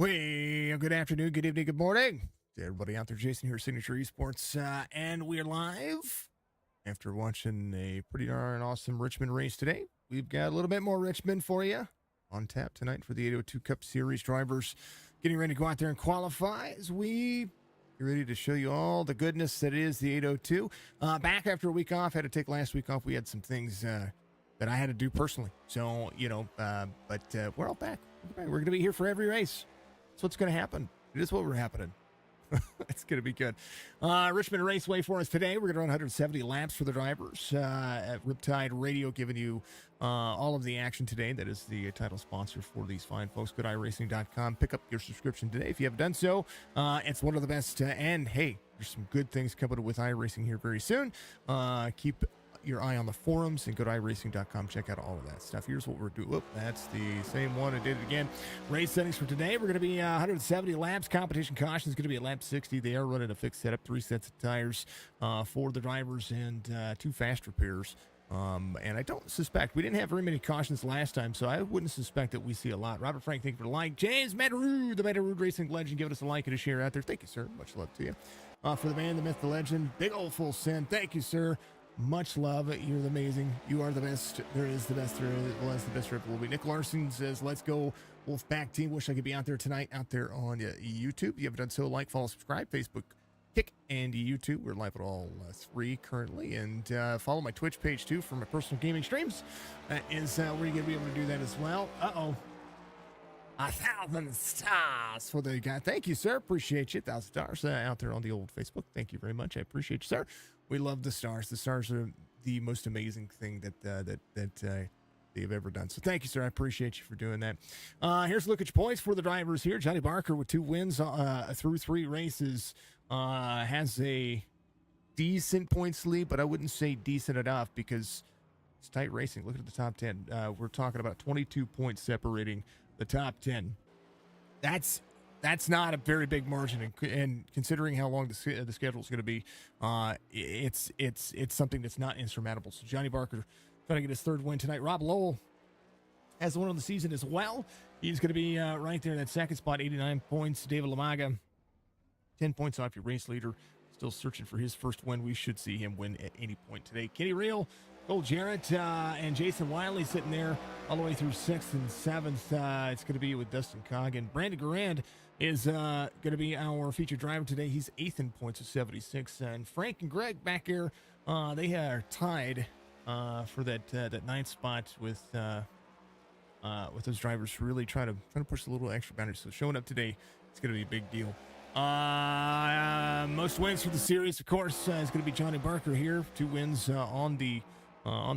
Well, good afternoon, good evening, good morning to everybody out there. Jason here, Signature Esports, and we're live after watching a pretty darn awesome Richmond race today. We've got a little bit more Richmond for you on tap tonight for the 802 Cup Series drivers getting ready to go out there and qualify as we get ready to show you all the goodness that is the 802. Back after a week off, had to take last week off. We had some things that I had to do personally. So, but we're all back. We're going to be here for every race. That's what's going to happen. It is what we're happening. It's going to be good. Richmond Raceway for us today. We're going to run 170 laps for the drivers at Riptide Radio, giving you all of the action today. That is the title sponsor for these fine folks. Go to iRacing.com. Pick up your subscription today if you haven't done so. It's one of the best. And hey, there's some good things coming with iRacing here very soon. Keep your eye on the forums and go to iRacing.com. Check out all of that stuff. Here's what we're doing. Whoop, that's the same one. I did it again. Race settings for today. We're going to be 170 laps. Competition caution is going to be at lap 60. They are running a fixed setup, 3 sets of tires for the drivers and 2 fast repairs. And I don't suspect, we didn't have very many cautions last time, so I wouldn't suspect that we see a lot. Robert Frank, thank you for the like. James Matarood, the Matarood Racing legend, give us a like and a share out there. Thank you, sir. Much love to you. For the man, the myth, the legend, big old full send. Thank you, sir. Much love. You're amazing. You are the best. There is the best. There is the best. There will be. Nick Larson says, "Let's go, Wolfpack team." Wish I could be out there tonight. Out there on YouTube. If you haven't done so, like, follow, subscribe, Facebook, Kick, and YouTube. We're live at all 3 currently, and follow my Twitch page too for my personal gaming streams. That is where you're gonna be able to do that as well. 1,000 stars for the guy. Thank you, sir. Appreciate you. 1,000 stars out there on the old Facebook. Thank you very much. I appreciate you, sir. We love the stars. The stars are the most amazing thing that they've ever done. So thank you, sir. I appreciate you for doing that. Here's a look at your points for the drivers here. Johnny Barker with 2 wins through 3 races. Has a decent points lead, but I wouldn't say decent enough because it's tight racing. Look at the top 10. We're talking about 22 points separating the top 10. That's not a very big margin, and considering how long the schedule is going to be, it's something that's not insurmountable. So Johnny Barker trying to get his 3rd win tonight. Rob Lowell has the one of the season as well. He's going to be right there in that 2nd spot, 89 points. David Lamaga, 10 points off your race leader, still searching for his 1st win. We should see him win at any point today. Kenny Reel, Cole Jarrett, and Jason Wiley sitting there all the way through 6th and 7th. It's going to be with Dustin Coggin. Brandon Garand is going to be our featured driver today. He's 8th in points with 76. And Frank and Greg back here, they are tied for that 9th spot with those drivers really trying to push a little extra boundaries. So showing up today, it's going to be a big deal. Most wins for the series, of course, is going to be Johnny Barker here. 2 wins on the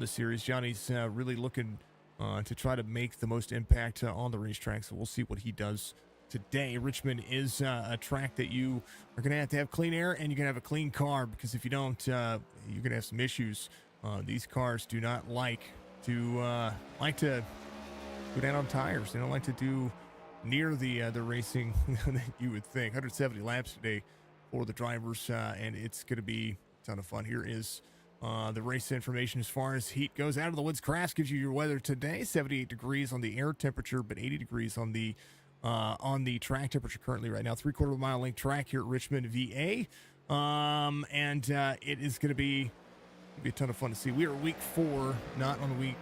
series. Johnny's really looking to try to make the most impact on the racetrack, so we'll see what he does today. Richmond is a track that you are going to have clean air and you're going to have a clean car, because if you don't, you're going to have some issues. These cars do not like to go down on tires. They don't like to do near the racing that you would think. 170 laps today for the drivers, and it's going to be a ton of fun. Here is the race information as far as heat goes. Out of the Woods Crafts gives you your weather today. 78 degrees on the air temperature, but 80 degrees on the track temperature currently right now. 3/4 mile length track here at Richmond, VA. And it is going to be a ton of fun to see. We are week 4, not on week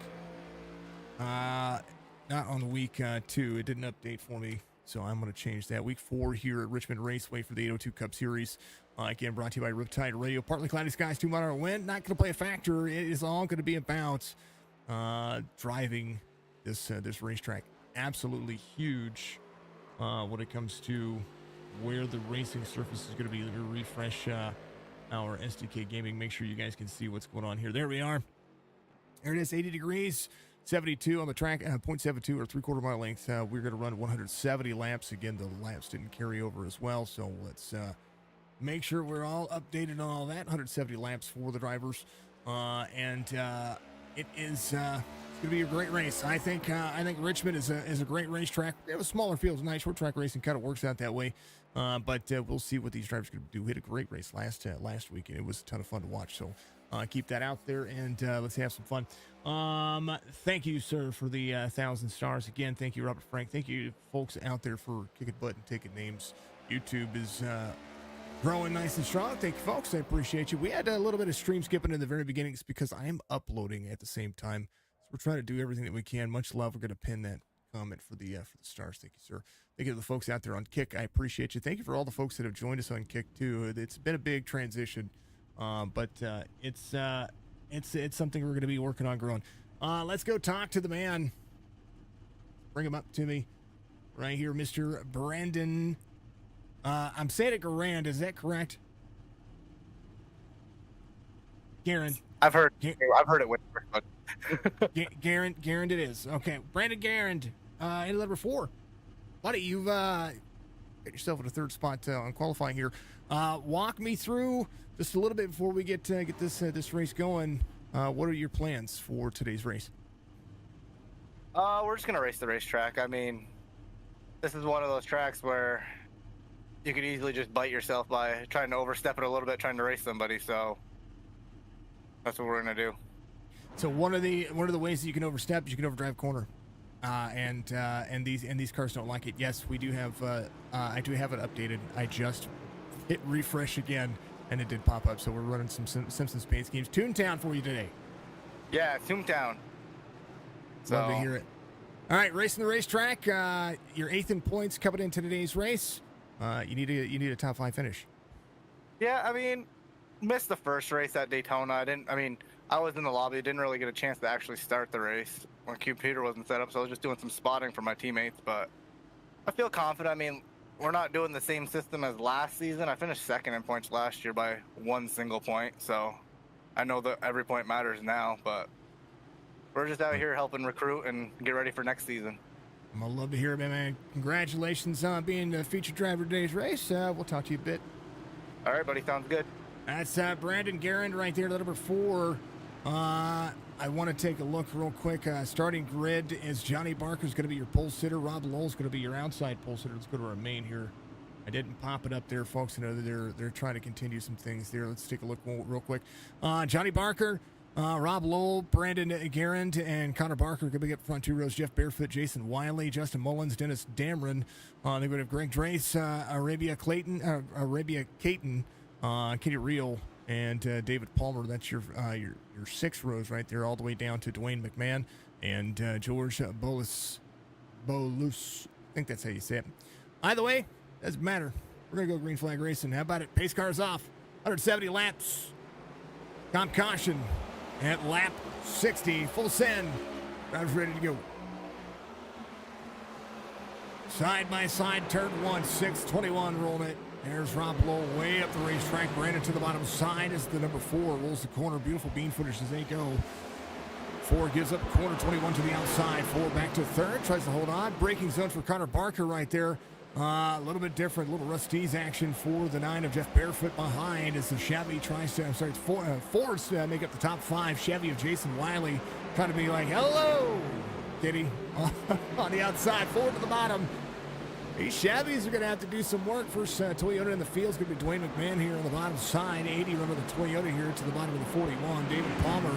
2. It didn't update for me, so I'm going to change that. Week 4 here at Richmond Raceway for the 802 Cup Series. Again, brought to you by Riptide Radio. Partly cloudy skies, 2-mile wind. Not going to play a factor. It is all going to be about driving this racetrack. Absolutely huge when it comes to where the racing surface is going to be. Let me refresh our SDK Gaming. Make sure you guys can see what's going on here. There we are. There it is, 80 degrees. 72 on the track, 0.72 or 3/4 mile length. We're going to run 170 laps. Again, the laps didn't carry over as well, so let's make sure we're all updated on all that. 170 laps for the drivers, and it is going to be a great race. I think Richmond is a great racetrack. They have a smaller field tonight. Short track racing kind of works out that way. But we'll see what these drivers are going to do. We had a great race last weekend. It was a ton of fun to watch. So keep that out there, and let's have some fun. Thank you, sir, for the 1,000 stars. Again, thank you, Robert Frank. Thank you, folks out there, for kicking butt and taking names. YouTube is growing nice and strong. Thank you, folks. I appreciate you. We had a little bit of stream skipping in the very beginning. It's because I am uploading at the same time. So we're trying to do everything that we can. Much love. We're going to pin that comment for the stars. Thank you, sir. Thank you to the folks out there on Kick. I appreciate you. Thank you for all the folks that have joined us on Kick too. It's been a big transition, but it's something we're going to be working on growing. Let's go talk to the man. Bring him up to me right here, Mr. Brandon. I'm saying it Garand. Is that correct? Garand. I've heard it with Garand it is. Okay. Brandon Garand, in number 4. Buddy, you've got yourself in a third spot on qualifying here. Walk me through just a little bit before we get this race going. What are your plans for today's race? We're just gonna race the racetrack. I mean, this is one of those tracks where you could easily just bite yourself by trying to overstep it a little bit, trying to race somebody. So that's what we're gonna do. So one of the ways that you can overstep is you can overdrive corner. And these cars don't like it. Yes, we do have. I do have it updated. I just hit refresh again, and it did pop up. So we're running some Simpsons paint schemes. Toontown for you today. Yeah, Toontown. So. Love to hear it. All right, racing the racetrack. Your 8th in points coming into today's race. You need a top 5 finish. Yeah, I mean, missed the first race at Daytona. I was in the lobby. Didn't really get a chance to actually start the race. My computer wasn't set up, so I was just doing some spotting for my teammates, but I feel confident. I mean, we're not doing the same system as last season. I finished 2nd in points last year by 1 single point, so I know that every point matters now, but we're just out here helping recruit and get ready for next season. I'd love to hear it, man. Congratulations on being the featured driver of today's race. We'll talk to you a bit. All right, buddy. Sounds good. That's Brandon Garand right there, number 4. I want to take a look real quick. Starting grid is Johnny Barker's going to be your pole sitter. Rob Lowell's going to be your outside pole sitter. Let's go to our main here. I didn't pop it up there, folks. I know that they're trying to continue some things there. Let's take a look real quick. Johnny Barker, Rob Lowell, Brandon Garand, and Connor Barker going to be up front 2 rows. Jeff Barefoot, Jason Wiley, Justin Mullins, Dennis Dameron. They're going to have Greg Drace, Arabia Caton, Kitty Reel, and David Palmer. That's your 6 rows right there, all the way down to Dwayne McMahon and George Bolus. I think that's how you say it. Either way, doesn't matter. We're going to go green flag racing. How about it? Pace cars off. 170 laps. Comp caution at lap 60. Full send. Drivers ready to go. Side by side, turn 1, 6:21 rolling it. There's Rob Lowell way up the racetrack. Brandon to the bottom side as the number 4 rolls the corner. Beautiful bean footage as they go. 4 gives up corner, 21 to the outside. 4 back to 3rd, tries to hold on. Braking zone for Connor Barker right there. A little bit different, little Rusty's action for the 9 of Jeff Barefoot behind as the Chevy tries to, Fords make up the top 5. Chevy of Jason Wiley trying to be like, hello, kitty, on the outside. 4 to the bottom. These Chevys are going to have to do some work. First Toyota in the field is going to be Dwayne McMahon here on the bottom side. 80 running the Toyota here to the bottom of the 41. David Palmer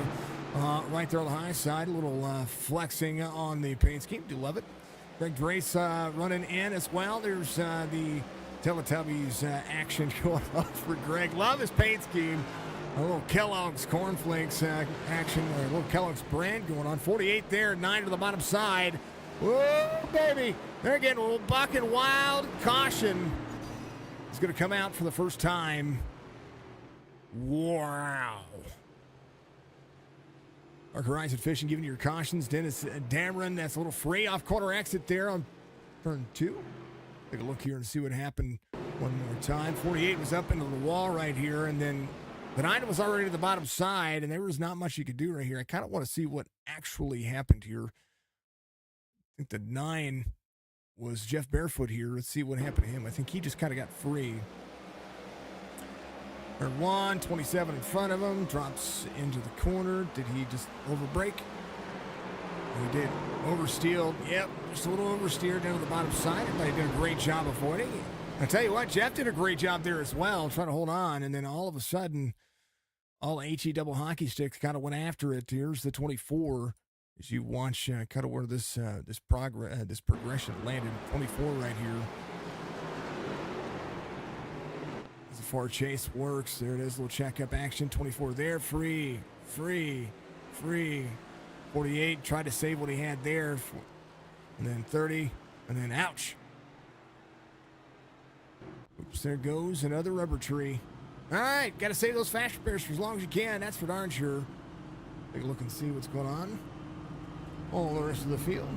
right there on the high side. A little flexing on the paint scheme. Do love it. Greg Drace running in as well. There's the Teletubbies action going on for Greg. Love his paint scheme. A little Kellogg's Cornflakes action, or a little Kellogg's brand going on. 48 there, 9 to the bottom side. Whoa, baby. They're getting a little buck and wild. Caution is going to come out for the first time. Wow. Mark Horizon Fishing giving you your cautions. Dennis Dameron, that's a little free off corner exit there on turn 2. Take a look here and see what happened one more time. 48 was up into the wall right here, and then the 9 was already to the bottom side, and there was not much you could do right here. I kind of want to see what actually happened here. I think the 9 was Jeff Barefoot here. Let's see what happened to him. I think he just kind of got free. Turn 1, 27 in front of him, drops into the corner. Did he just overbrake? He did. Oversteer. Yep, just a little oversteer down to the bottom side. Everybody did a great job avoiding. I tell you what, Jeff did a great job there as well, trying to hold on, and then all of a sudden, all HE double hockey sticks kind of went after it. Here's the 24 as you watch kind of where this progression landed. 24 right here. As the far chase works, there it is, little checkup action. 24 there, free. 48 tried to save what he had there, and then 30, and then ouch. Oops, there goes another rubber tree. All right, got to save those fast repairs for as long as you can. That's for darn sure. Take a look and see what's going on. All the rest of the field.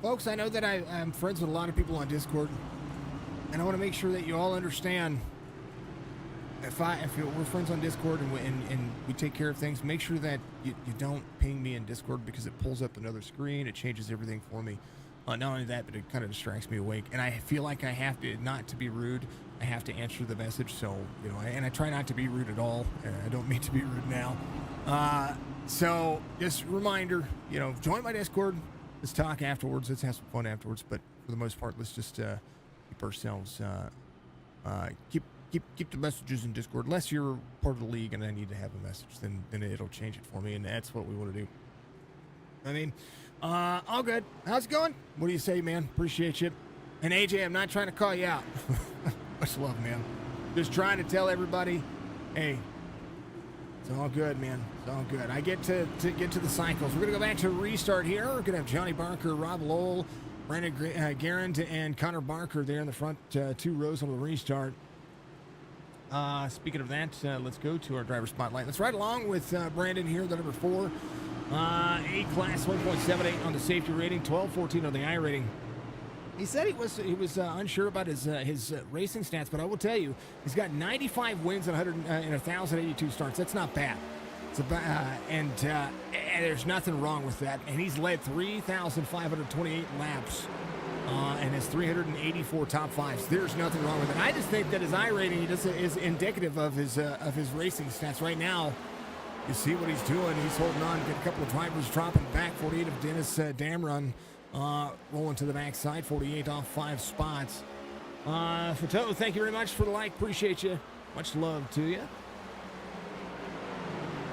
Folks, I know that I'm friends with a lot of people on Discord, and I want to make sure that you all understand. If we're friends on Discord and we take care of things, make sure that you don't ping me in Discord, because it pulls up another screen. It changes everything for me. Not only that, but it kind of distracts me awake, and I feel like I have to, not to be rude, I have to answer the message. So, you know, and I try not to be rude at all. I don't mean to be rude now. So just a reminder, you know, join my Discord. Let's talk afterwards. Let's have some fun afterwards. But for the most part, let's just keep ourselves keep the messages in Discord. Unless you're part of the league and I need to have a message, then it'll change it for me, and that's what we want to do. I mean, all good. How's it going? What do you say, man? Appreciate you. And AJ, I'm not trying to call you out. Much love, man. Just trying to tell everybody, hey, it's all good, man. It's all good. I get to get to the cycles. We're going to go back to restart here. We're going to have Johnny Barker, Rob Lowell, Brandon Garand, and Connor Barker there in the front two rows on the restart. Speaking of that, let's go to our driver spotlight. Let's ride along with Brandon here, the number 4. A-class 1.78 on the safety rating, 12.14 on the I rating. He said he was unsure about his racing stats, but I will tell you, he's got 95 wins and 1,082 starts. That's not bad. It's about, and there's nothing wrong with that. And he's led 3,528 laps and has 384 top fives. There's nothing wrong with it. I just think that his I rating is indicative of his racing stats right now. You see what he's doing. He's holding on. Get a couple of drivers dropping back. 48 of Dennis Damron. Rolling to the backside, 48 off 5 spots. Fato, thank you very much for the like. Appreciate you. Much love to you.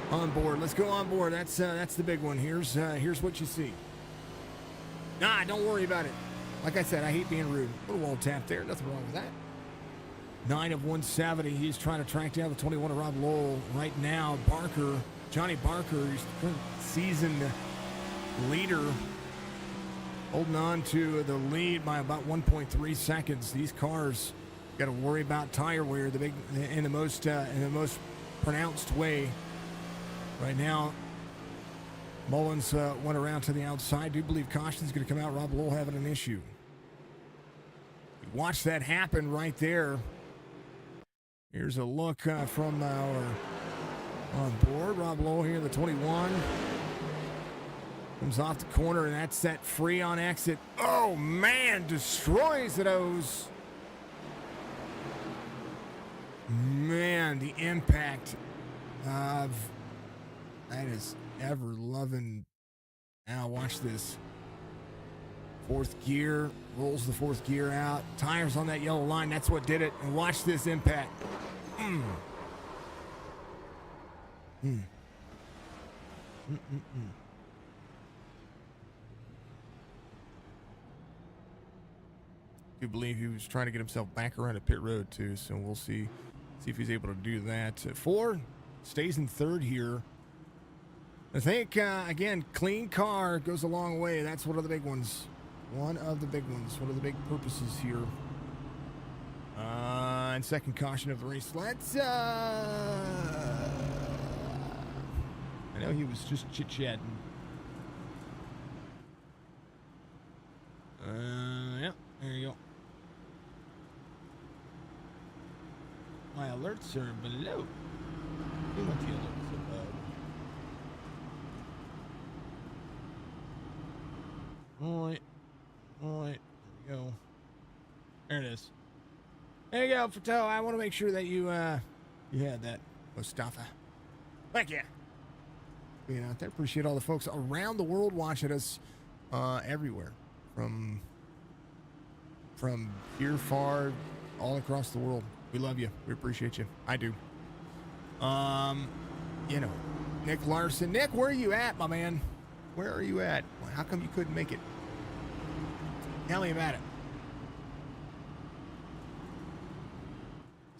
On board. Let's go on board. That's the big one. Here's what you see. Nah, don't worry about it. Like I said, I hate being rude. A little wall tap there. Nothing wrong with that. 9 of 170. He's trying to track down the 21 of Rob Lowell right now. Barker, Johnny Barker, he's seasoned leader. Holding on to the lead by about 1.3 seconds. These cars got to worry about tire wear in the most pronounced way. Right now, Mullins went around to the outside. Do believe caution's going to come out. Rob Lowell having an issue. Watch that happen right there. Here's a look from our on board. Rob Lowell here, the 21. Comes off the corner, and that's set free on exit. Oh, man, destroys those. Man, the impact of that is ever-loving. Now, watch this. 4th gear, rolls the 4th gear out. Tires on that yellow line, that's what did it. And watch this impact. I do believe he was trying to get himself back around a pit road too, so we'll see if he's able to do that. 4 stays in 3rd here. I think again, clean car goes a long way. That's one of the big ones. One of the big big purposes here. And second caution of the race. Let's I know he was just chit-chatting. Yeah, there you go. My alerts are below. We want the alerts above. All right. There we go. There it is. There you go, Fato. I want to make sure that you had that, Mustafa. Thank you. Being out there. Appreciate all the folks around the world watching us everywhere. From here far, all across the world. We love you. We appreciate you. I do. Nick Larson. Nick, where are you at, my man? Where are you at? How come you couldn't make it? Tell me about it.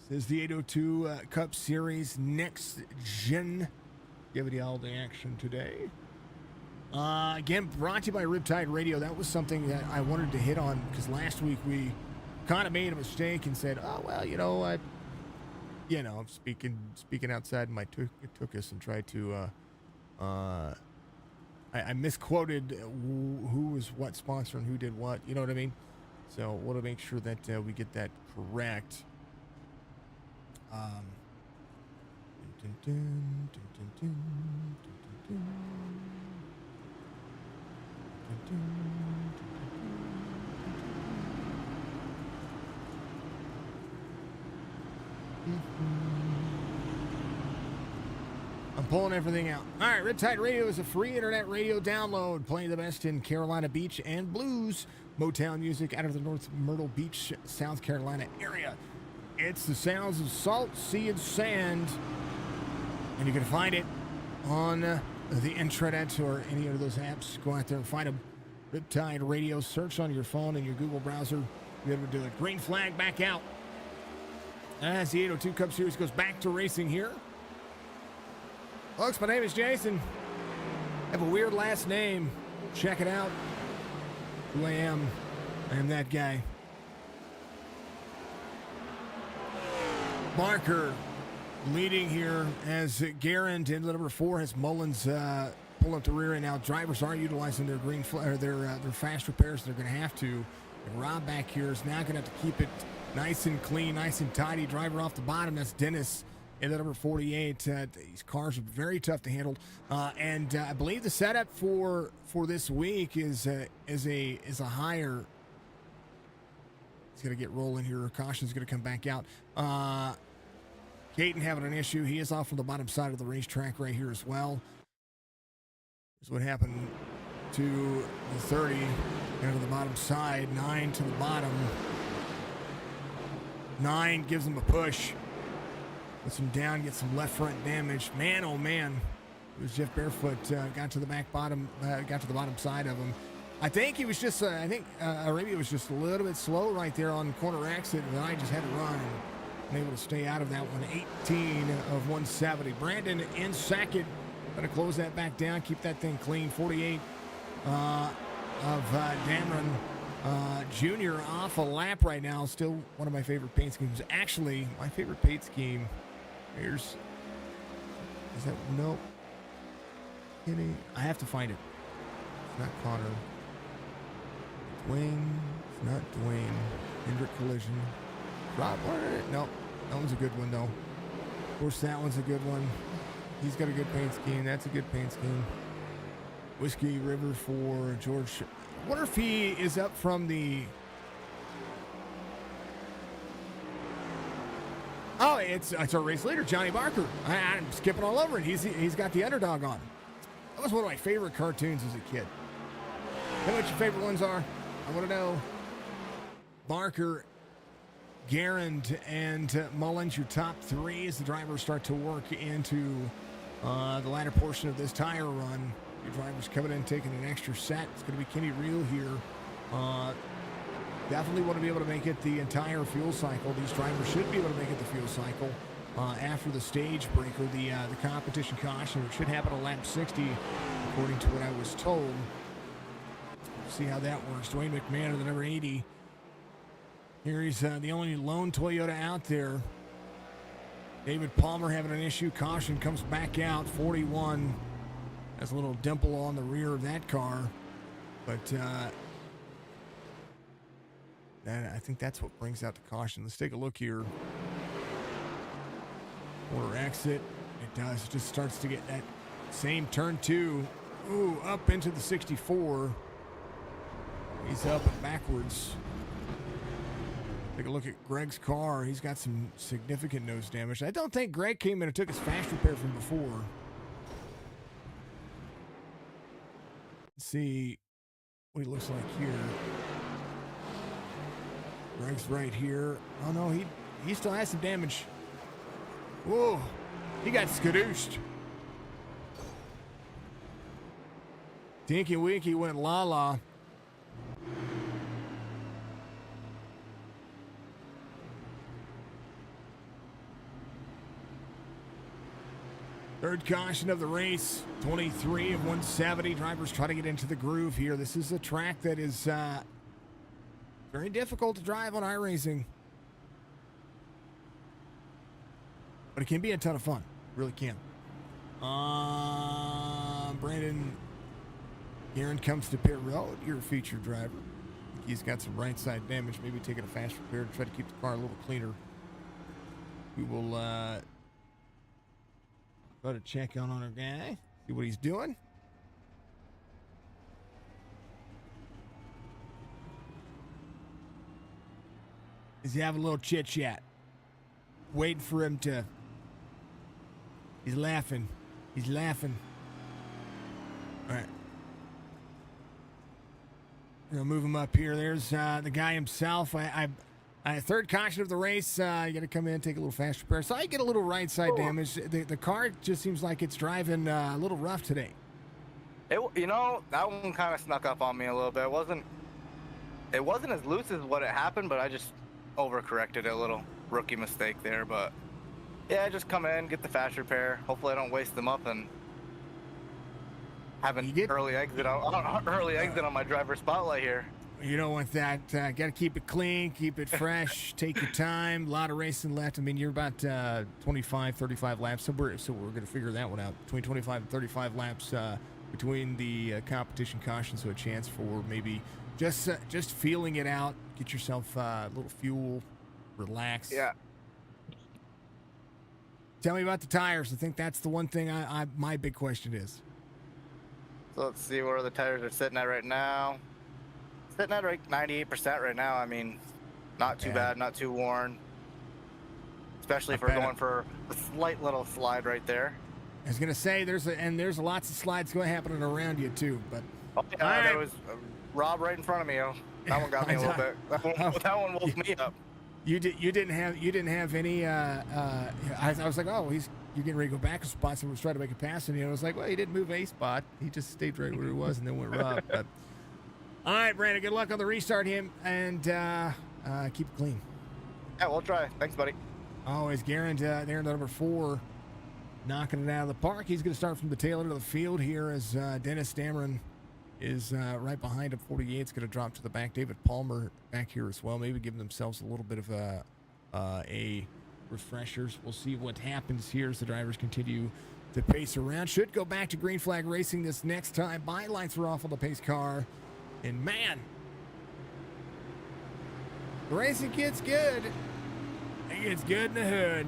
This is the 802 Cup Series Next Gen. Giving you all the action today. Again, brought to you by Riptide Radio. That was something that I wanted to hit on because last week we kind of made a mistake and said, oh, well, I'm speaking outside my tuchus and tried to, I misquoted who was what sponsor and who did what. You know what I mean? So I want to make sure that we get that correct. I'm pulling everything out. All right, Riptide Radio is a free internet radio download, playing the best in Carolina Beach and blues, Motown music out of the North Myrtle Beach, South Carolina area. It's the sounds of salt, sea, and sand, and you can find it on the intranet or any of those apps. Go out there and find them. Riptide Radio. Search on your phone and your Google browser. Be able to do it. Green flag back out. As the 802 Cup Series goes back to racing here. Folks, my name is Jason. I have a weird last name. Check it out. Who I am. I am that guy. Barker leading here as Garand in number 4 has Mullins pull up the rear end. Now drivers are utilizing their green their fast repairs. They're going to have to. And Rob back here is now going to have to keep it nice and clean, nice and tidy. Driver off the bottom, that's Dennis in the number 48. These cars are very tough to handle. And I believe the setup for this week is a higher. He's going to get rolling here. Caution's going to come back out. Caton having an issue. He is off from the bottom side of the racetrack right here as well. Here's what happened to the 30 down to the bottom side. 9 to the bottom. 9 gives him a push. Puts him down, gets some left front damage. Man, oh man. It was Jeff Barefoot. Got to the bottom side of him. I think he was just, Arabia was just a little bit slow right there on corner exit, and I just had to run and able to stay out of that one. 18 of 170. Brandon in second. Going to close that back down, keep that thing clean. 48 of Dameron Jr. off a lap right now. Still one of my favorite paint schemes. Actually, my favorite paint scheme. Is that, no. I have to find it. It's not Connor. Dwayne. It's not Dwayne. Hendrick Collision. Rob, no. That one's a good one, though. Of course, that one's a good one. He's got a good paint scheme. That's a good paint scheme. Whiskey River for George. I wonder if he is up from the... Oh, it's our race leader, Johnny Barker. I'm skipping all over it. He's got the underdog on. That was one of my favorite cartoons as a kid. You know what your favorite ones are? I want to know. Barker, Garand, and Mullins, your top 3 as the drivers start to work into the latter portion of this tire run. Your drivers coming in, taking an extra set. It's going to be Kenny Reel here. Definitely want to be able to make it the entire fuel cycle. These drivers should be able to make it the fuel cycle after the stage breaker, the competition caution, which should happen on lap 60, according to what I was told. See how that works. Dwayne McMahon of the number 80. Here he's the only lone Toyota out there. David Palmer having an issue. Caution comes back out. 41. Has a little dimple on the rear of that car. But I think that's what brings out the caution. Let's take a look here. Corner exit. It does. It just starts to get that same turn 2. Ooh, up into the 64. He's up and backwards. Take a look at Greg's car. He's got some significant nose damage. I don't think Greg came in and took his fast repair from before. Let's see what he looks like here. Greg's right here. Oh no, he still has some damage. Whoa, he got skadooshed. Dinky Winky went la-la. Third caution of the race, 23 of 170. Drivers try to get into the groove here. This is a track that is very difficult to drive on iRacing. But it can be a ton of fun. It really can. Brandon Aaron comes to pit road. You're a featured driver. He's got some right side damage. Maybe taking a fast repair to try to keep the car a little cleaner. We will go to check on our guy. See what he's doing. He's having a little chit chat. Waiting for him to. He's laughing. He's laughing. All right. We're going to move him up here. There's the guy himself. Third caution of the race. You got to come in and take a little fast repair. So I get a little right side damage. The car just seems like it's driving a little rough today. That one kind of snuck up on me a little bit. It wasn't as loose as what it happened, but I just overcorrected a little rookie mistake there. But yeah, just come in, get the fast repair. Hopefully I don't waste them up and have an early exit on my driver spotlight here. You don't want that. Got to keep it clean, keep it fresh, take your time. A lot of racing left. I mean, you're about 25, 35 laps. So we're going to figure that one out. Between 25 and 35 laps between the competition caution, so a chance for maybe just feeling it out. Get yourself a little fuel, relax. Yeah. Tell me about the tires. I think that's the one thing my big question is. So let's see where the tires are sitting at right now. Sitting at like 98% right now. I mean, not too bad, not too worn. Especially if we're going for a slight little slide right there. I was gonna say there's lots of slides going happening around you too, but there was Rob right in front of me. That one got me a little bit. That one woke me up. You didn't have any. I was like, oh, you're getting ready to go back a spot. Someone was trying to make a pass, and I was like, well, he didn't move a spot. He just stayed right where he was, and then went Rob. But, all right, Brandon, good luck on the restart, and keep it clean. Yeah, we'll try. Thanks, buddy. Always Garand there in the number 4, knocking it out of the park. He's going to start from the tail end of the field here as Dennis Dameron is right behind him. 48 is going to drop to the back. David Palmer back here as well, maybe giving themselves a little bit of a refreshers. We'll see what happens here as the drivers continue to pace around. Should go back to green flag racing this next time. Bylines are off on the pace car. And man, the racing gets good. It gets good in the hood.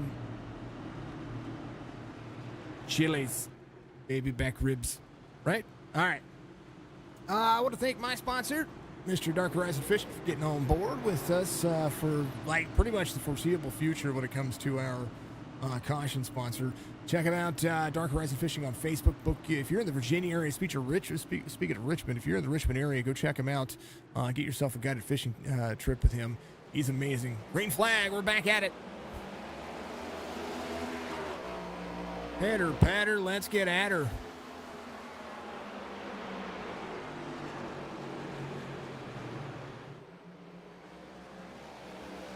Chili's, baby back ribs, right? All right. I want to thank my sponsor, Mr. Dark Horizon Fishing, for getting on board with us for like pretty much the foreseeable future when it comes to our caution sponsor. Check it out, Dark Horizon Fishing on Facebook. If you're in the Virginia area, speaking of Richmond, if you're in the Richmond area, go check him out. Get yourself a guided fishing trip with him. He's amazing. Green flag, we're back at it. Header, patter, let's get at her.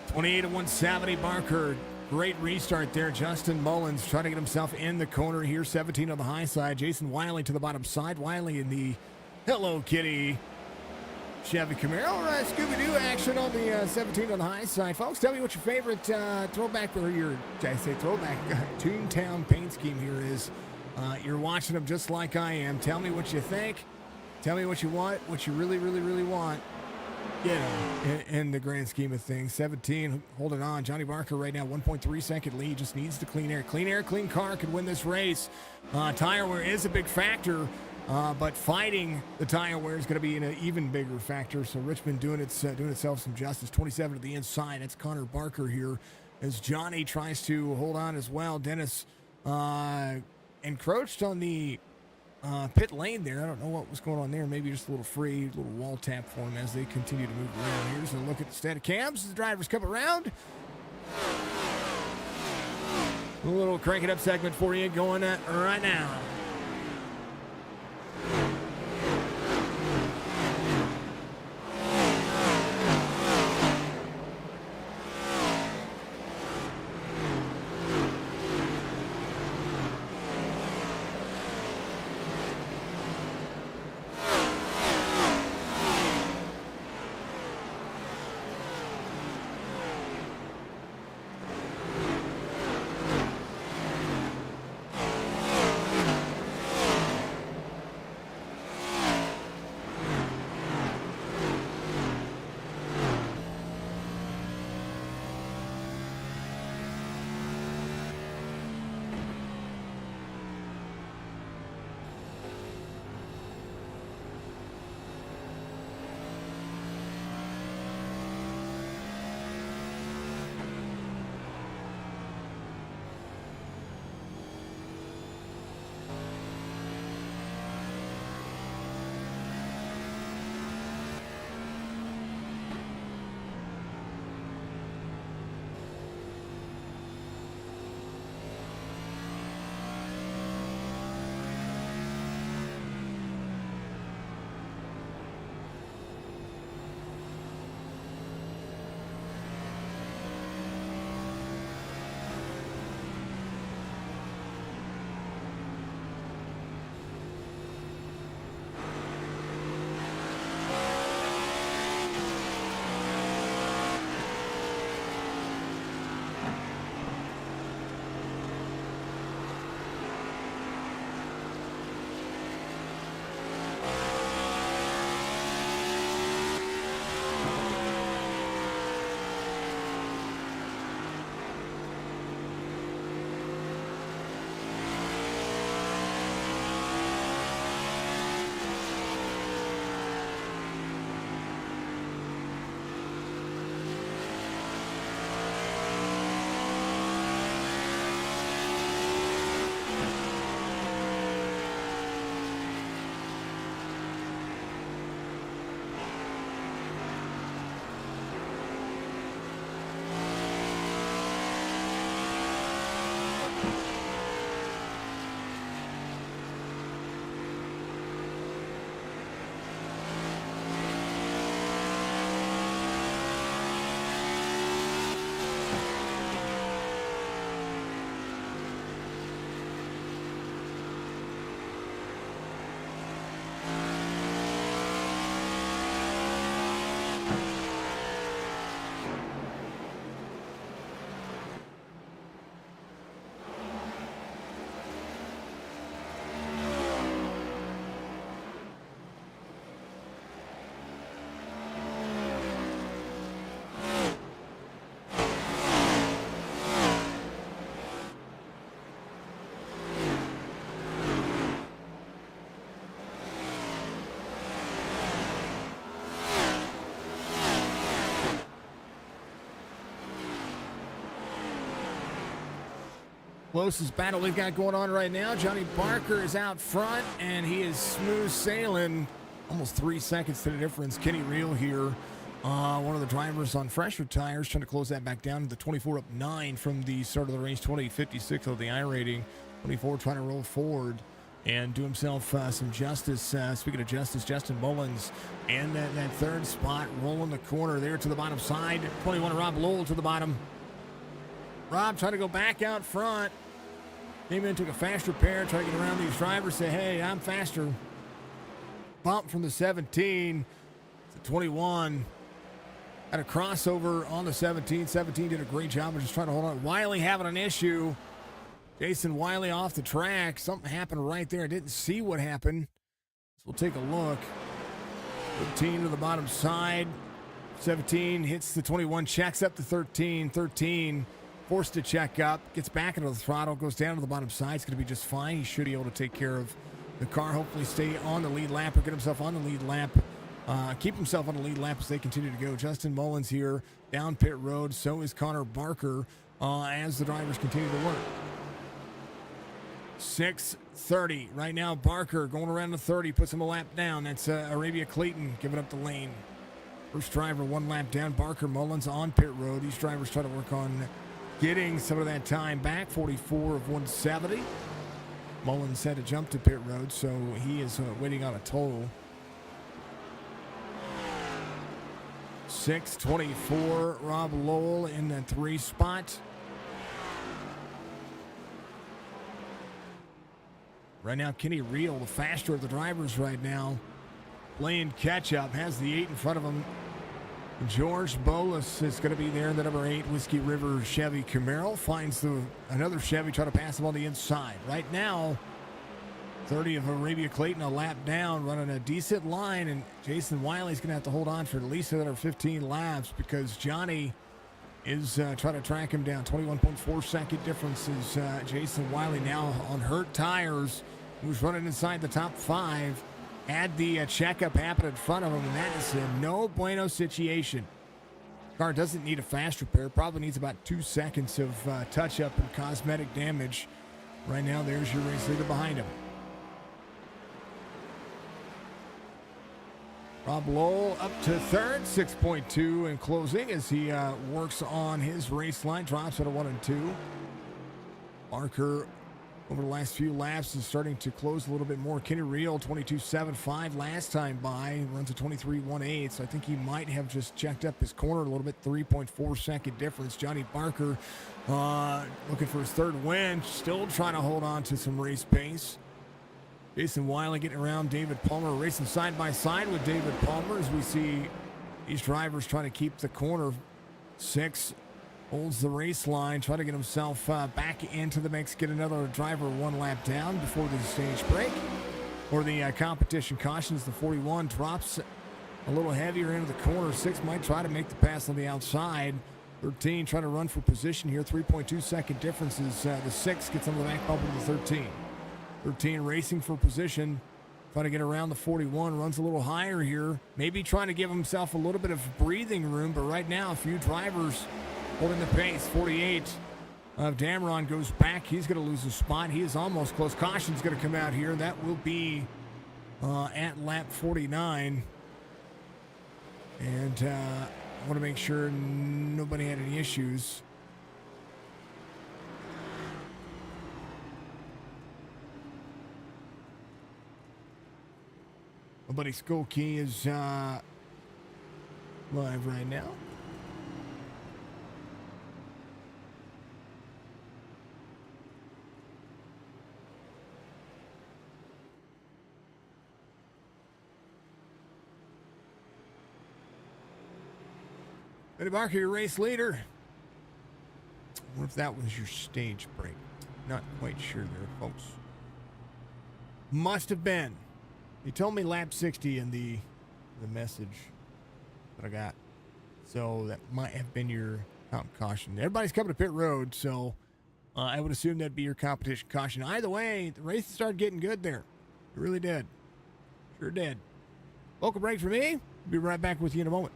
'28 of 170, Barker. Great restart there. Justin Mullins trying to get himself in the corner here. 17 on the high side. Jason Wiley to the bottom side. Wiley in the Hello Kitty Chevy Camaro. All right, Scooby-Doo action on the 17 on the high side. Folks, tell me what your favorite throwback, or your, I say throwback, Toontown paint scheme here is. You're watching them just like I am. Tell me what you think. Tell me what you want, what you really, really, really want. in the grand scheme of things. 17 holding on. Johnny Barker right now, 1.3 second lead. Just needs the clean air. Clean air, clean car could win this race. Tire wear is a big factor, but fighting the tire wear is going to be an even bigger factor. So Richmond doing itself some justice. 27 to the inside. That's Connor Barker here as Johnny tries to hold on as well. Dennis encroached on the pit lane there. I don't know what was going on there. Maybe just a little free, little wall tap for him as they continue to move around. Here's a look at the static cams as the drivers come around. A little crank it up segment for you going right now. Closest battle they've got going on right now. Johnny Barker is out front, and he is smooth sailing. Almost 3 seconds to the difference. Kenny Reel here, one of the drivers on fresher tires, trying to close that back down to the 24 up 9 from the start of the race. 20:56 of the I rating. 24 trying to roll forward and do himself some justice. Speaking of justice, Justin Mullins and that third spot, rolling the corner there to the bottom side. 21 Rob Lowell to the bottom. Rob trying to go back out front. Came in, took a fast repair, tried to get around these drivers, say, hey, I'm faster. Bump from the 17 to 21. Had a crossover on the 17. 17 did a great job of just trying to hold on. Wiley having an issue. Jason Wiley off the track. Something happened right there. I didn't see what happened. So we'll take a look. 15 to the bottom side. 17 hits the 21, checks up to 13. 13 forced to check up, gets back into the throttle, goes down to the bottom side. It's going to be just fine. He should be able to take care of the car, hopefully stay on the lead lap or get himself on the lead lap. Keep himself on the lead lap as they continue to go. Justin Mullins here down pit road. So is Connor Barker as the drivers continue to work. 6:30 right now. Barker going around the 30, puts him a lap down. That's Arabia Clayton giving up the lane. First driver 1 lap down. Barker, Mullins on pit road. These drivers try to work on getting some of that time back. 44 of 170. Mullins had to jump to pit road, so he is waiting on a total. 6:24, Rob Lowell in the 3 spot. Right now, Kenny Reel, the faster of the drivers right now, playing catch-up, has the 8 in front of him. George Bolus is going to be there in the number 8 Whiskey River Chevy Camaro. Finds another Chevy, trying to pass him on the inside. Right now, 30 of Arabia Clayton a lap down, running a decent line, and Jason Wiley's going to have to hold on for at least another 15 laps because Johnny is trying to track him down. 21.4 second difference is Jason Wiley now on hurt tires, who's running inside the top 5. Had the checkup happen in front of him, and that is a no bueno situation. Car doesn't need a fast repair, probably needs about 2 seconds of touch-up and cosmetic damage. Right now, there's your race leader behind him. Rob Lowell up to third, 6.2 in closing as he works on his race line, drops at a 1 and 2. Barker, over the last few laps, is starting to close a little bit more. Kenny Reel, 22.75 last time by, runs a 23.18, so I think he might have just checked up his corner a little bit, 3.4 second difference. Johnny Barker looking for his 3rd win, still trying to hold on to some race pace. Jason Wiley getting around David Palmer, racing side by side with David Palmer as we see these drivers trying to keep the corner. 6 holds the race line, trying to get himself back into the mix, get another driver 1 lap down before the stage break. Or the competition cautions, the 41 drops a little heavier into the corner. 6 might try to make the pass on the outside. 13 trying to run for position here, 3.2 second differences. The 6 gets on the back bumper to the 13. 13 racing for position, trying to get around the 41, runs a little higher here, maybe trying to give himself a little bit of breathing room, but right now a few drivers holding the pace. 48 of Damron goes back. He's going to lose a spot. He is almost close. Caution's going to come out here. That will be at lap 49. And I want to make sure nobody had any issues. My buddy Skokie is live right now. Benny Barker, your race leader. I wonder if that was your stage break. Not quite sure there, folks. Must have been. He told me lap 60 in the message that I got. So that might have been your caution. Everybody's coming to pit road, so I would assume that'd be your competition caution. Either way, the race started getting good there. It really did. Sure did. Local break for me. Be right back with you in a moment.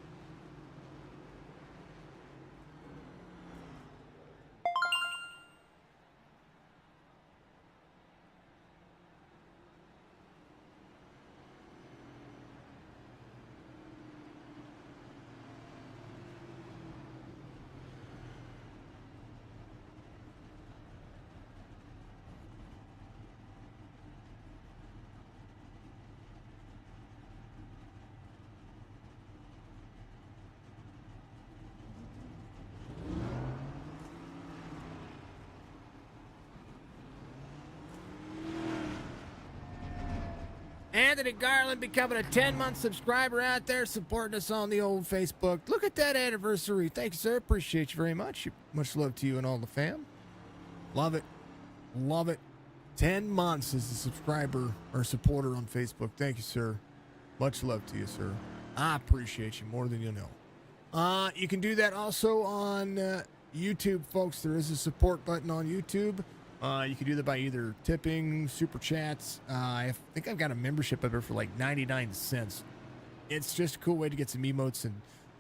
Anthony Garland becoming a 10-month subscriber out there, supporting us on the old Facebook. Look at that anniversary. Thank you, sir. Appreciate you very much. Much love to you and all the fam. Love it. Love it. 10 months as a subscriber or supporter on Facebook. Thank you, sir. Much love to you, sir. I appreciate you more than you know. You can do that also on YouTube, folks. There is a support button on YouTube. You can do that by either tipping, super chats. I think I've got a membership up there for like 99 cents. It's just a cool way to get some emotes and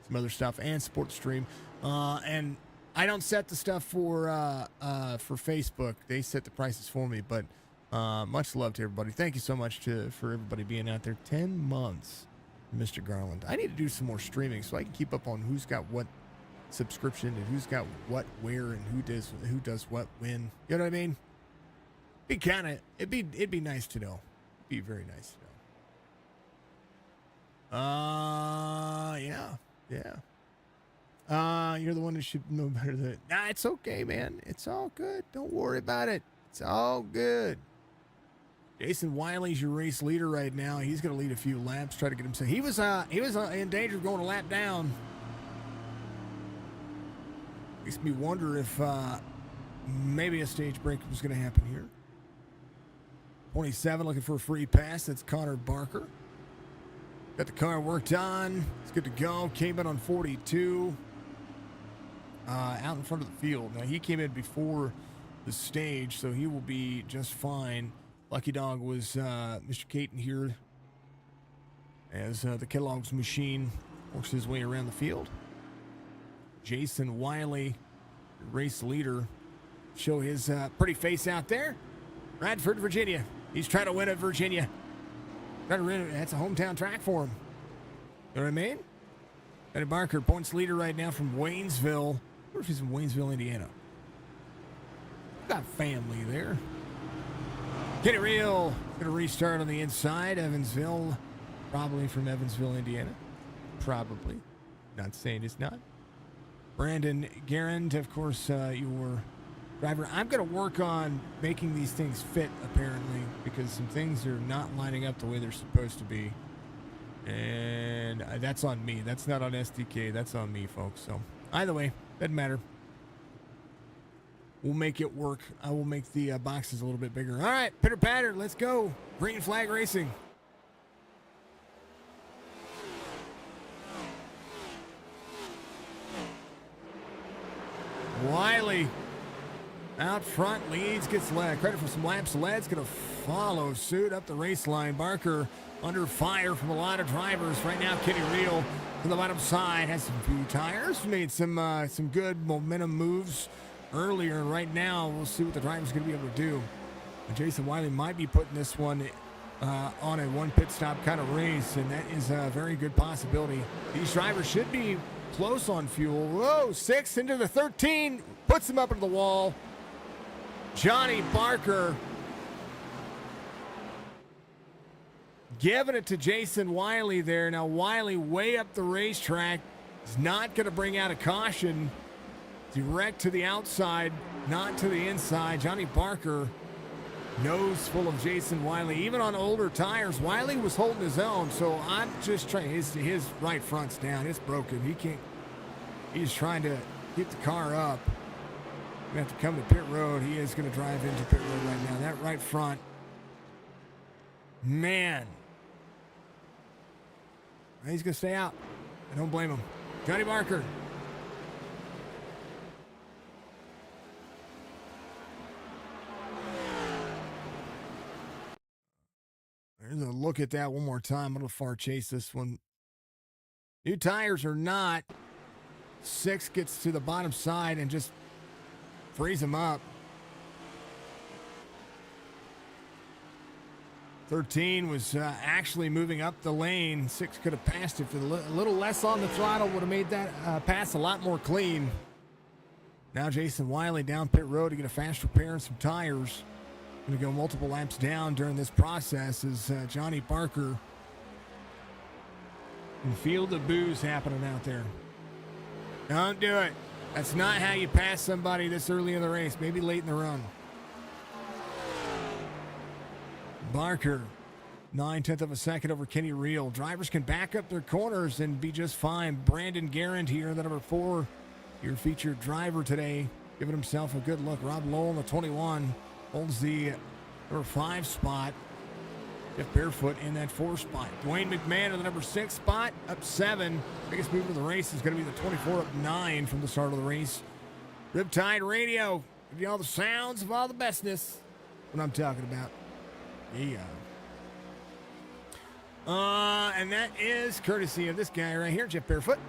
some other stuff and support the stream. And I don't set the stuff for Facebook. They set the prices for me, but much love to everybody. Thank you so much for everybody being out there. 10 months, Mr. Garland. I need to do some more streaming so I can keep up on who's got what subscription and who's got what where and who does what when. You know what I mean? It'd be nice to know. It'd be very nice to know. Yeah. You're the one that should know better than it. Nah, it's okay, man. It's all good. Don't worry about it. It's all good. Jason Wiley's your race leader right now. He's going to lead a few laps, try to get himself. He was in danger of going a lap down. Makes me wonder if maybe a stage break was going to happen here. 27 looking for a free pass. That's Connor Barker. Got the car worked on. It's good to go. Came in on 42. Out in front of the field. Now, he came in before the stage, so he will be just fine. Lucky Dog was Mr. Caton here as the Kellogg's machine works his way around the field. Jason Wiley, race leader, show his pretty face out there. Radford, Virginia. He's trying to win at Virginia. That's a hometown track for him. You know what I mean? Eddie Barker, points leader right now from Waynesville. I wonder if he's from Waynesville, Indiana. Got family there. Kenny Reel going to restart on the inside. Evansville, probably from Evansville, Indiana. Probably. Not saying it's not. Brandon Garand, of course, your driver. I'm going to work on making these things fit, apparently, because some things are not lining up the way they're supposed to be. And that's on me. That's not on SDK. That's on me, folks. So, either way, doesn't matter. We'll make it work. I will make the boxes a little bit bigger. All right, pitter patter, let's go. Green flag racing. Wiley out front, leads, gets credit for some laps. Led's going to follow suit up the race line. Barker under fire from a lot of drivers. Right now, Kenny Reel to the bottom side has some few tires. Made some good momentum moves earlier, and right now we'll see what the driver's going to be able to do. Jason Wiley might be putting this one on a one pit stop kind of race, and that is a very good possibility. These drivers should be close on fuel. Whoa, 6 into the 13, puts him up into the wall. Johnny Barker giving it to Jason Wiley there. Now Wiley way up the racetrack is not going to bring out a caution. Direct to the outside, not to the inside. Johnny Barker, nose full of Jason Wiley. Even on older tires, Wiley was holding his own. So I'm just trying. His right front's down. It's broken. He can't. He's trying to get the car up. Gonna have to come to pit road. He is going to drive into pit road right now. That right front, man. He's going to stay out. I don't blame him. Johnny Barker. There's a look at that one more time. A little far chase this one. New tires or not. 6 gets to the bottom side and just frees him up. 13 was actually moving up the lane. 6 could have passed it for a little less on the throttle. Would have made that pass a lot more clean. Now Jason Wiley down pit road to get a fast repair and some tires. Going to go multiple laps down during this process as Johnny Barker can feel the booze happening out there. Don't do it. That's not how you pass somebody this early in the race, maybe late in the run. Barker, 9/10 of a second over Kenny Reel. Drivers can back up their corners and be just fine. Brandon Garand here, the number 4, your featured driver today, giving himself a good look. Rob Lowell in the 21 holds the number 5 spot. Jeff Barefoot in that 4 spot. Dwayne McMahon in the number 6 spot, up 7. Biggest mover of the race is going to be the 24, up 9 from the start of the race. Riptide Radio, give you all the sounds of all the bestness. What I'm talking about. Yeah. And that is courtesy of this guy right here, Jeff Barefoot.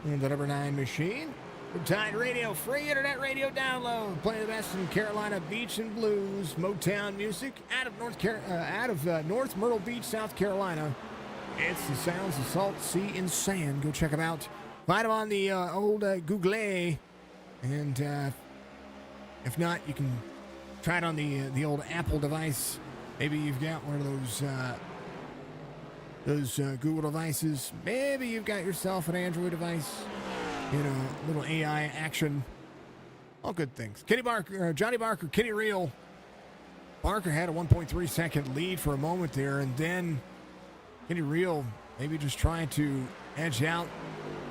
And the number 9 machine. Riptide Radio, free internet radio download. Playing the best in Carolina beach and blues, Motown music out of North Myrtle Beach, South Carolina. It's the sounds of salt, sea, and sand. Go check them out. Find them on the old Google. And if not, you can try it on the old Apple device. Maybe you've got one of those Google devices. Maybe you've got yourself an Android device. You know, little AI action. All good things. Johnny Barker, Kitty Reel. Barker had a 1.3 second lead for a moment there, and then Kitty Reel maybe just trying to edge out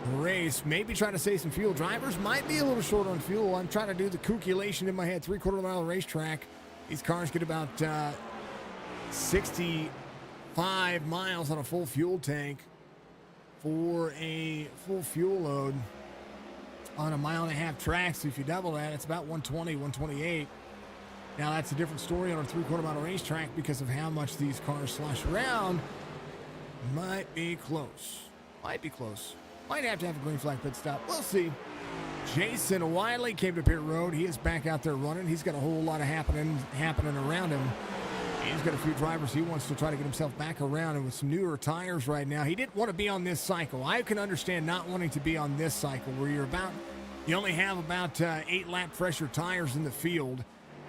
the race. Maybe trying to save some fuel. Drivers might be a little short on fuel. I'm trying to do the calculation in my head. 3/4 mile racetrack. These cars get about 65 miles on a full fuel tank for a full fuel load on a 1.5 track. So if you double that, it's about 120, 128. Now that's a different story on a 3/4 mile racetrack because of how much these cars slosh around. Might be close. Might be close. Might have to have a green flag pit stop. We'll see. Jason Wiley came to pit road. He is back out there running. He's got a whole lot of happening around him. He's got a few drivers he wants to try to get himself back around, and with some newer tires right now. He didn't want to be on this cycle. I can understand not wanting to be on this cycle where you only have about 8 lap pressure tires in the field,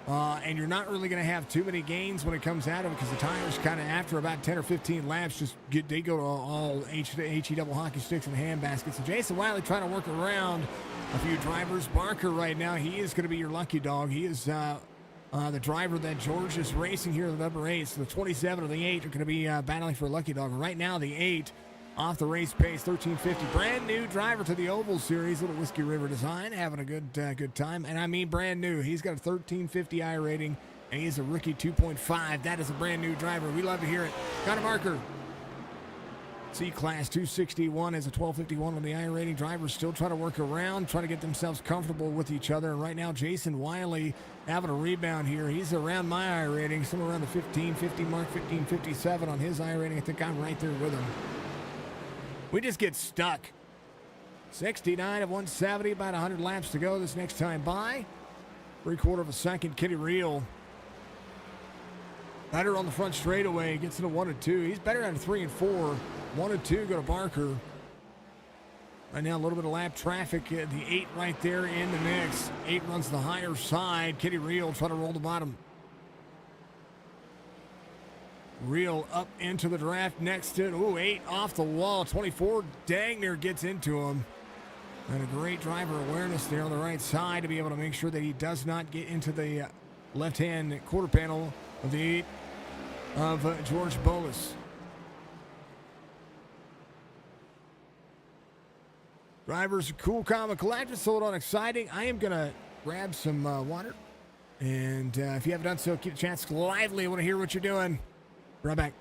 and you're not really going to have too many gains when it comes out of it because the tires kind of after about 10 or 15 laps they go to all HE double hockey sticks and hand baskets. So Jason Wiley trying to work around a few drivers. Barker right now, he is going to be your lucky dog. He is the driver that George is racing here in the number 8. So the 27 and the 8 are going to be battling for a lucky dog. Right now, the 8 off the race pace, 1350. Brand new driver to the Oval Series, little Whiskey River design, having a good time. And I mean brand new. He's got a 1350 I rating, and he's a rookie 2.5. That is a brand new driver. We love to hear it. Connor Barker. C-Class 261 is a 1251 on the I rating. Drivers still trying to work around, trying to get themselves comfortable with each other. And right now, Jason Wiley having a rebound here. He's around my I rating, somewhere around the 1550 mark, 1557 on his I rating. I think I'm right there with him. We just get stuck. 69 of 170, about 100 laps to go this next time by. 3/4 of a second, Kitty Reel. Better on the front straightaway, gets into 1 and 2. He's better at 3 and 4. 1 and 2 go to Barker. Right now, a little bit of lap traffic. The 8 right there in the mix. 8 runs the higher side. Kitty Reel trying to roll the bottom. Reel up into the draft next to it. Ooh, 8 off the wall. 24 dang near gets into him. And a great driver awareness there on the right side to be able to make sure that he does not get into the left-hand quarter panel of the 8 of George Bolus. Drivers are cool, calm, and collected, so on exciting. I am going to grab some water. And if you haven't done so, keep the chance lively. I want to hear what you're doing. Right back.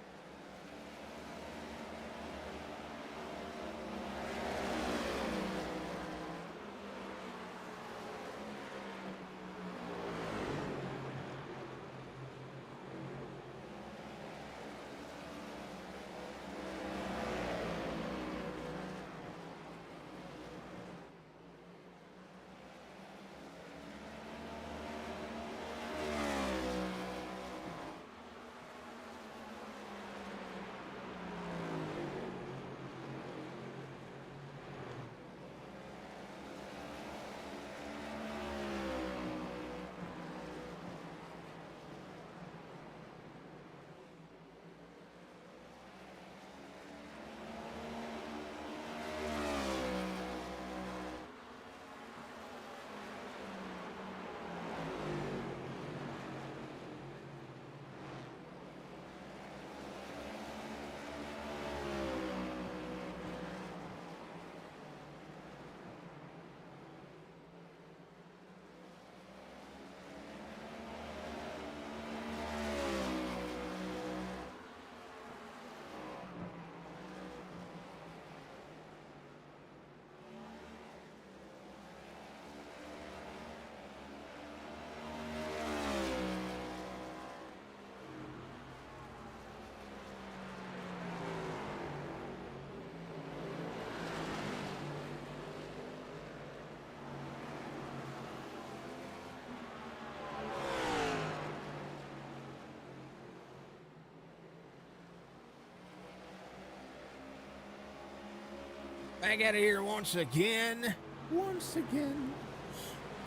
Back out of here once again. Once again.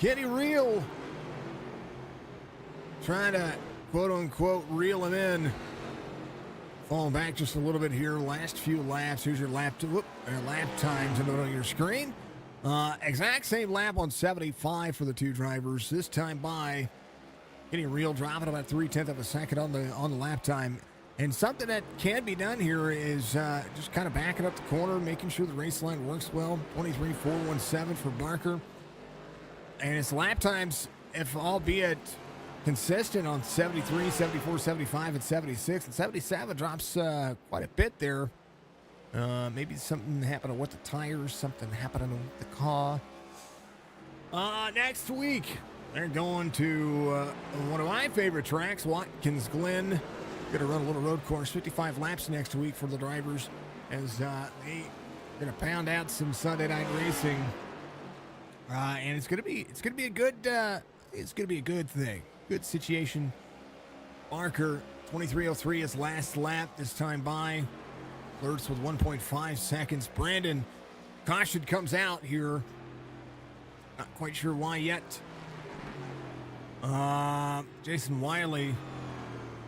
Kenny Reel. Trying to, quote unquote, reel him in. Falling back just a little bit here. Last few laps. Here's your lap times on your screen. Exact same lap on 75 for the two drivers. This time by Kenny Reel dropping about 0.3 of a second on the lap time. And something that can be done here is just kind of backing up the corner, making sure the race line works well. 23.417 for Barker. And his lap times, if albeit consistent on 73, 74, 75, and 76. And 77 drops quite a bit there. Maybe something happened with the tires, something happening with the car. Next week, they're going to one of my favorite tracks, Watkins Glen. Going to run a little road course, 55 laps next week for the drivers, as they're going to pound out some Sunday night racing. And it's going to be a good thing. Good situation. Barker, 23.03 his last lap this time by. Flirts with 1.5 seconds. Brandon, caution comes out here. Not quite sure why yet. Jason Wiley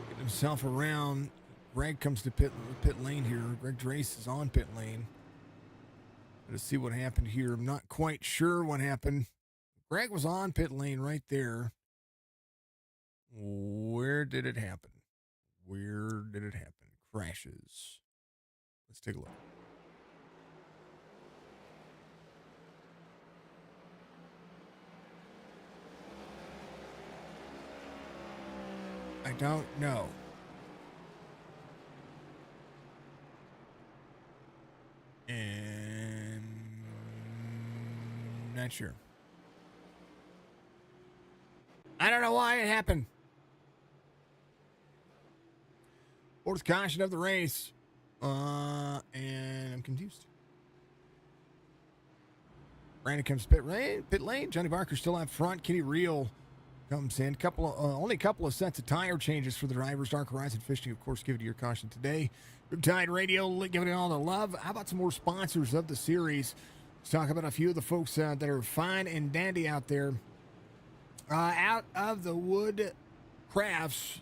getting himself around. Greg comes to pit lane here. Greg Drace is on pit lane. Let's see what happened here. I'm not quite sure what happened. Greg was on pit lane right there. Where did it happen? Crashes. Let's take a look. I don't know. And not sure. I don't know why it happened. Fourth caution of the race. And I'm confused. Brandon comes pit lane. Johnny Barker still out front. Kenny Reel comes in. Only a couple of sets of tire changes for the drivers. Dark Horizon Fishing, of course, giving you your caution today. Riptide Radio, giving it all the love. How about some more sponsors of the series? Let's talk about a few of the folks that are fine and dandy out there. Out of the Wood Crafts.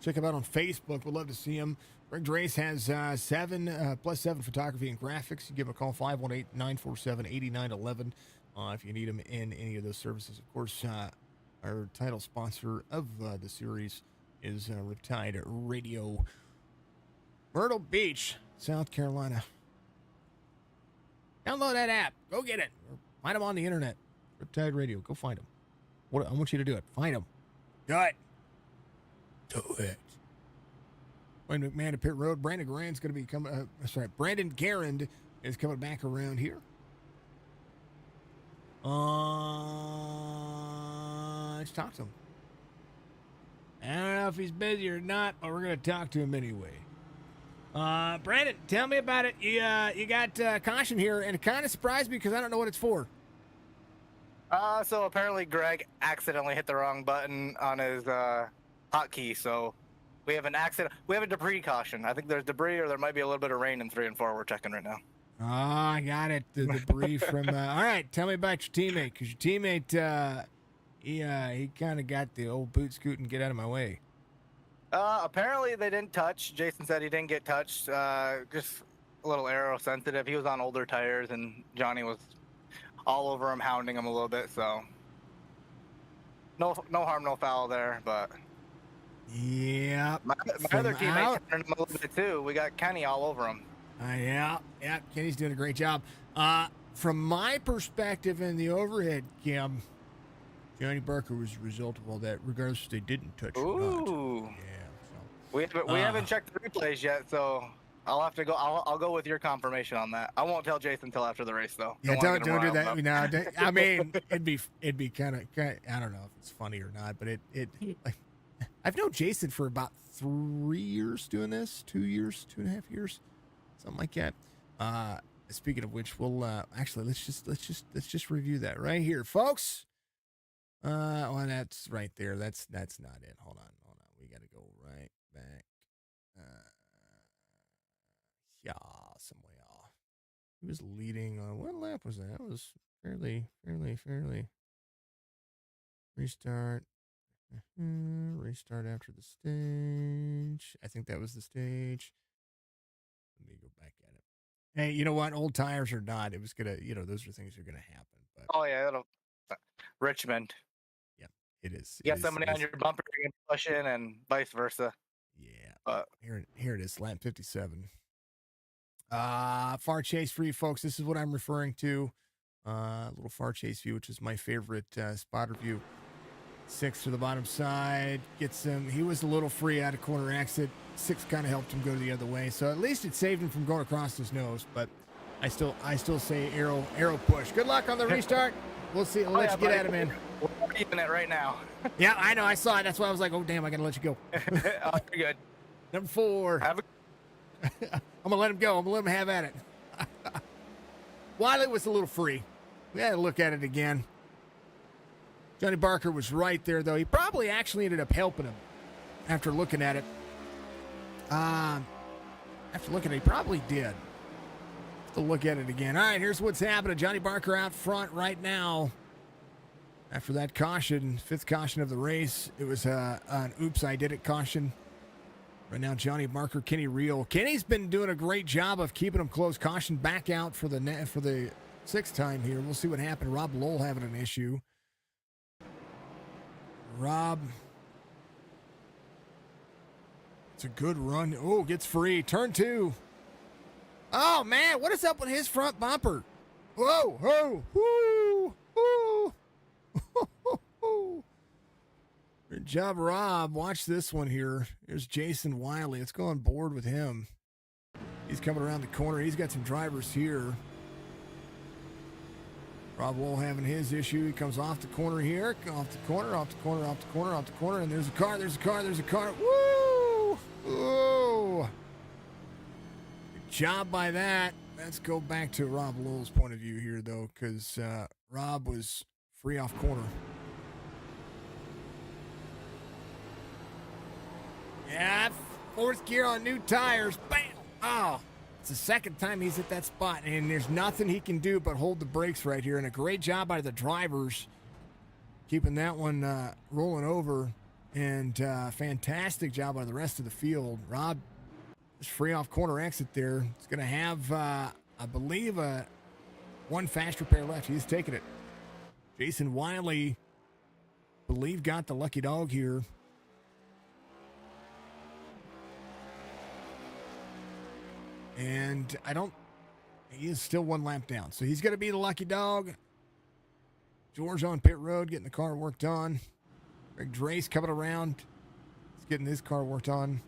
Check them out on Facebook. We'd love to see them. Greg Drace has +7 photography and graphics. You give him a call, 518-947-8911 if you need them in any of those services. Of course, our title sponsor of the series is Riptide Radio. Myrtle Beach, South Carolina. Download that app. Go get it. Or find them on the internet. Riptide Radio. Go find them. I want you to do it. Find them. Do it. Do it. Wayne McMahon at Pit Road. Brandon Garand is coming back around here. Let's talk to him. I don't know if he's busy or not, but we're going to talk to him anyway. Brandon, tell me about it. You got caution here, and it kind of surprised me because I don't know what it's for. So apparently Greg accidentally hit the wrong button on his hotkey, so we have an accident. We have a debris caution. I think there's debris, or there might be a little bit of rain in 3 and 4. We're checking right now. Oh, I got it. The debris from. All right, tell me about your teammate, because your teammate, he kind of got the old boot scoot and get out of my way. Apparently they didn't touch. Jason said he didn't get touched. Just a little aero sensitive. He was on older tires, and Johnny was all over him, hounding him a little bit. So no harm, no foul there. But yeah, my other teammate turned him a little bit too. We got Kenny all over him. Yeah, Kenny's doing a great job. From my perspective in the overhead cam, Johnny Barker was the result of all that, regardless if they didn't touch or not. Yeah. So. We haven't checked the replays yet, so I'll have to go. I'll go with your confirmation on that. I won't tell Jason until after the race, though. Yeah, don't do that. No, I mean, it'd be kind of. I don't know if it's funny or not, but like, I've known Jason for about 3 years doing this, 2 years, 2.5 years, something like that. Speaking of which, we'll actually let's just review that right here, folks. Well, that's right there. That's not it. Hold on. We got to go right back. Yeah, somewhere. He was leading on what lap was that? That was fairly. Restart. Restart after the stage. I think that was the stage. Let me go back at it. Hey, you know what? Old tires or not, it was gonna. Those are things that are gonna happen. But Oh yeah, that'll Richmond. yeah, it is. You got somebody on your bumper you're gonna push in, and vice versa. Yeah. Here it is. Lap 57. Far chase free, folks. This is what I'm referring to. Little far chase view, which is my favorite spotter view. 6 to the bottom side, gets him. He was a little free out of corner exit. 6 kind of helped him go the other way, so at least it saved him from going across his nose. But I still say arrow push. Good luck on the restart. We'll see. I'll let you get at him in. We're keeping it right now. Yeah, I know. I saw it. That's why I was like, oh damn, I gotta let you go. Oh, you're good. Number 4. I'm gonna let him go. I'm gonna let him have at it. Wiley was a little free. We had to look at it again. Johnny Barker was right there, though. He probably actually ended up helping him after looking at it. He probably did. Have to look at it again. All right, here's what's happening. Johnny Barker out front right now. After that caution, 5th caution of the race, it was an oops, I did it caution. Right now, Johnny Barker, Kenny Reel. Kenny's been doing a great job of keeping him close. Caution back out for the 6th time here. We'll see what happened. Rob Lowell having an issue. Rob. It's a good run. Oh, gets free. Turn 2. Oh, man. What is up with his front bumper? Whoa. Whoa. Woo. Woo. Good job, Rob. Watch this one here. Here's Jason Wiley. Let's go on board with him. He's coming around the corner. He's got some drivers here. Rob Lowell having his issue. He comes off the corner here. Off the corner. And there's a car. Woo! Woo! Good job by that. Let's go back to Rob Lowell's point of view here, though, because Rob was free off corner. Yeah, 4th gear on new tires. Bam! Oh, it's the 2nd time he's at that spot, and there's nothing he can do but hold the brakes right here. And a great job by the drivers keeping that one rolling over, and fantastic job by the rest of the field. Rob is free off corner exit there. He's going to have, I believe, one fast repair left. He's taking it. Jason Wiley, believe, got the lucky dog here. And he is still 1 lap down. So he's going to be the lucky dog. George on pit road, getting the car worked on. Greg Drace coming around. He's getting his car worked on.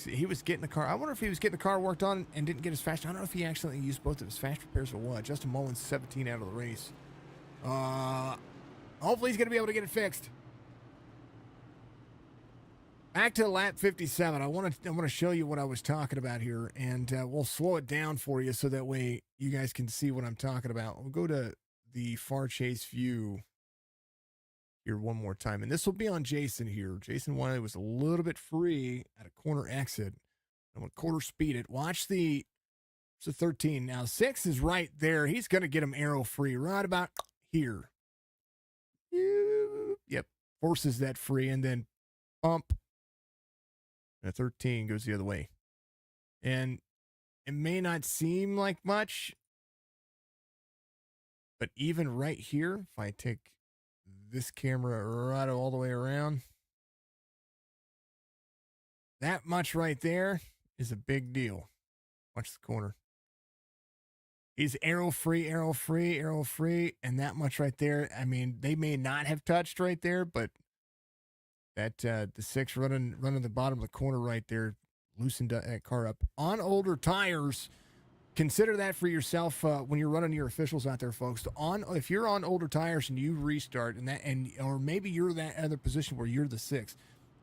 He was getting the car. I wonder if he was getting the car worked on and didn't get his fast. I don't know if he actually used both of his fast repairs or what. Justin Mullins, 17 out of the race. Hopefully he's going to be able to get it fixed. Back to lap 57. I want to show you what I was talking about here, and we'll slow it down for you so that way you guys can see what I'm talking about. We'll go to the far chase view here one more time, and this will be on Jason here. Jason Wiley was a little bit free at a corner exit. I'm going to quarter speed it. Watch the 13. Now 6 is right there. He's going to get him arrow free right about here. Yep, forces that free, and then bump. And 13 goes the other way. And it may not seem like much, but even right here, if I take this camera right all the way around, that much right there is a big deal. Watch the corner. He's arrow free, and that much right there. I mean, they may not have touched right there, but that the 6 running the bottom of the corner right there loosened that car up. On older tires, consider that for yourself when you're running your officials out there, folks. If you're on older tires and you restart or maybe you're that other position where you're the 6,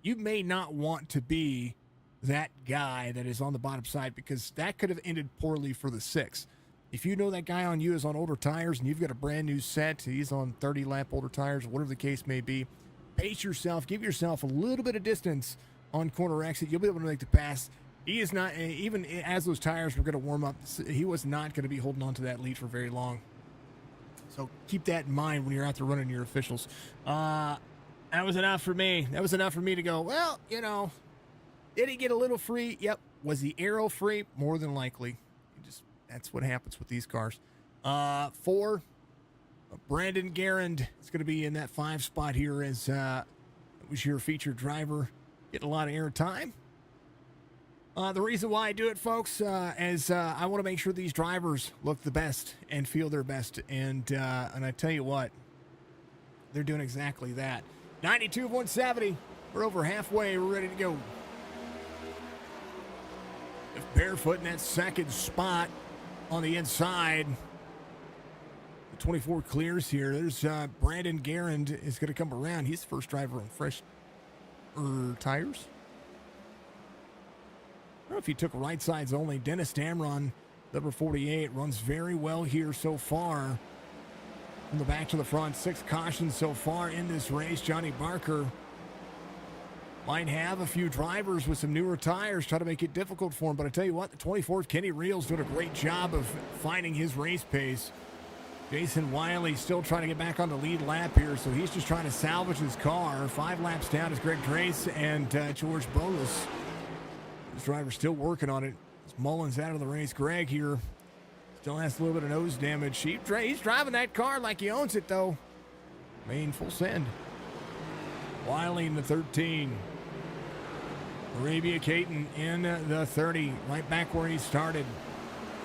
you may not want to be that guy that is on the bottom side, because that could have ended poorly for the 6. If you know that guy on you is on older tires and you've got a brand new set, he's on 30 lap older tires, whatever the case may be, pace yourself, give yourself a little bit of distance on corner exit. You'll be able to make the pass. He is not, even as those tires were going to warm up, he was not going to be holding on to that lead for very long. So keep that in mind when you're out there running your officials. That was enough for me. That was enough for me to go, well, you know, did he get a little free? Yep. Was the arrow free? More than likely. That's what happens with these cars. 4, Brandon Garand is going to be in that 5 spot here as was your featured driver. Getting a lot of air time. The reason why I do it, folks, is I want to make sure these drivers look the best and feel their best. And I tell you what, they're doing exactly that. 92 of 170. We're over halfway. We're ready to go. If Barefoot in that second spot on the inside. The 24 clears here. There's Brandon Garand is going to come around. He's the first driver on fresh tires. I don't know if he took right sides only. Dennis Damron, number 48, runs very well here so far. From the back to the front, 6 cautions so far in this race. Johnny Barker might have a few drivers with some newer tires try to make it difficult for him. But I tell you what, the 24th, Kenny Reel's doing a great job of finding his race pace. Jason Wiley still trying to get back on the lead lap here, so he's just trying to salvage his car. 5 laps down is Greg Trace and George Bolus. This driver's still working on it. Mullins out of the race. Greg here still has a little bit of nose damage. He's driving that car like he owns it, though. Main full send. Wiley in the 13. Arabia Caton in the 30. Right back where he started.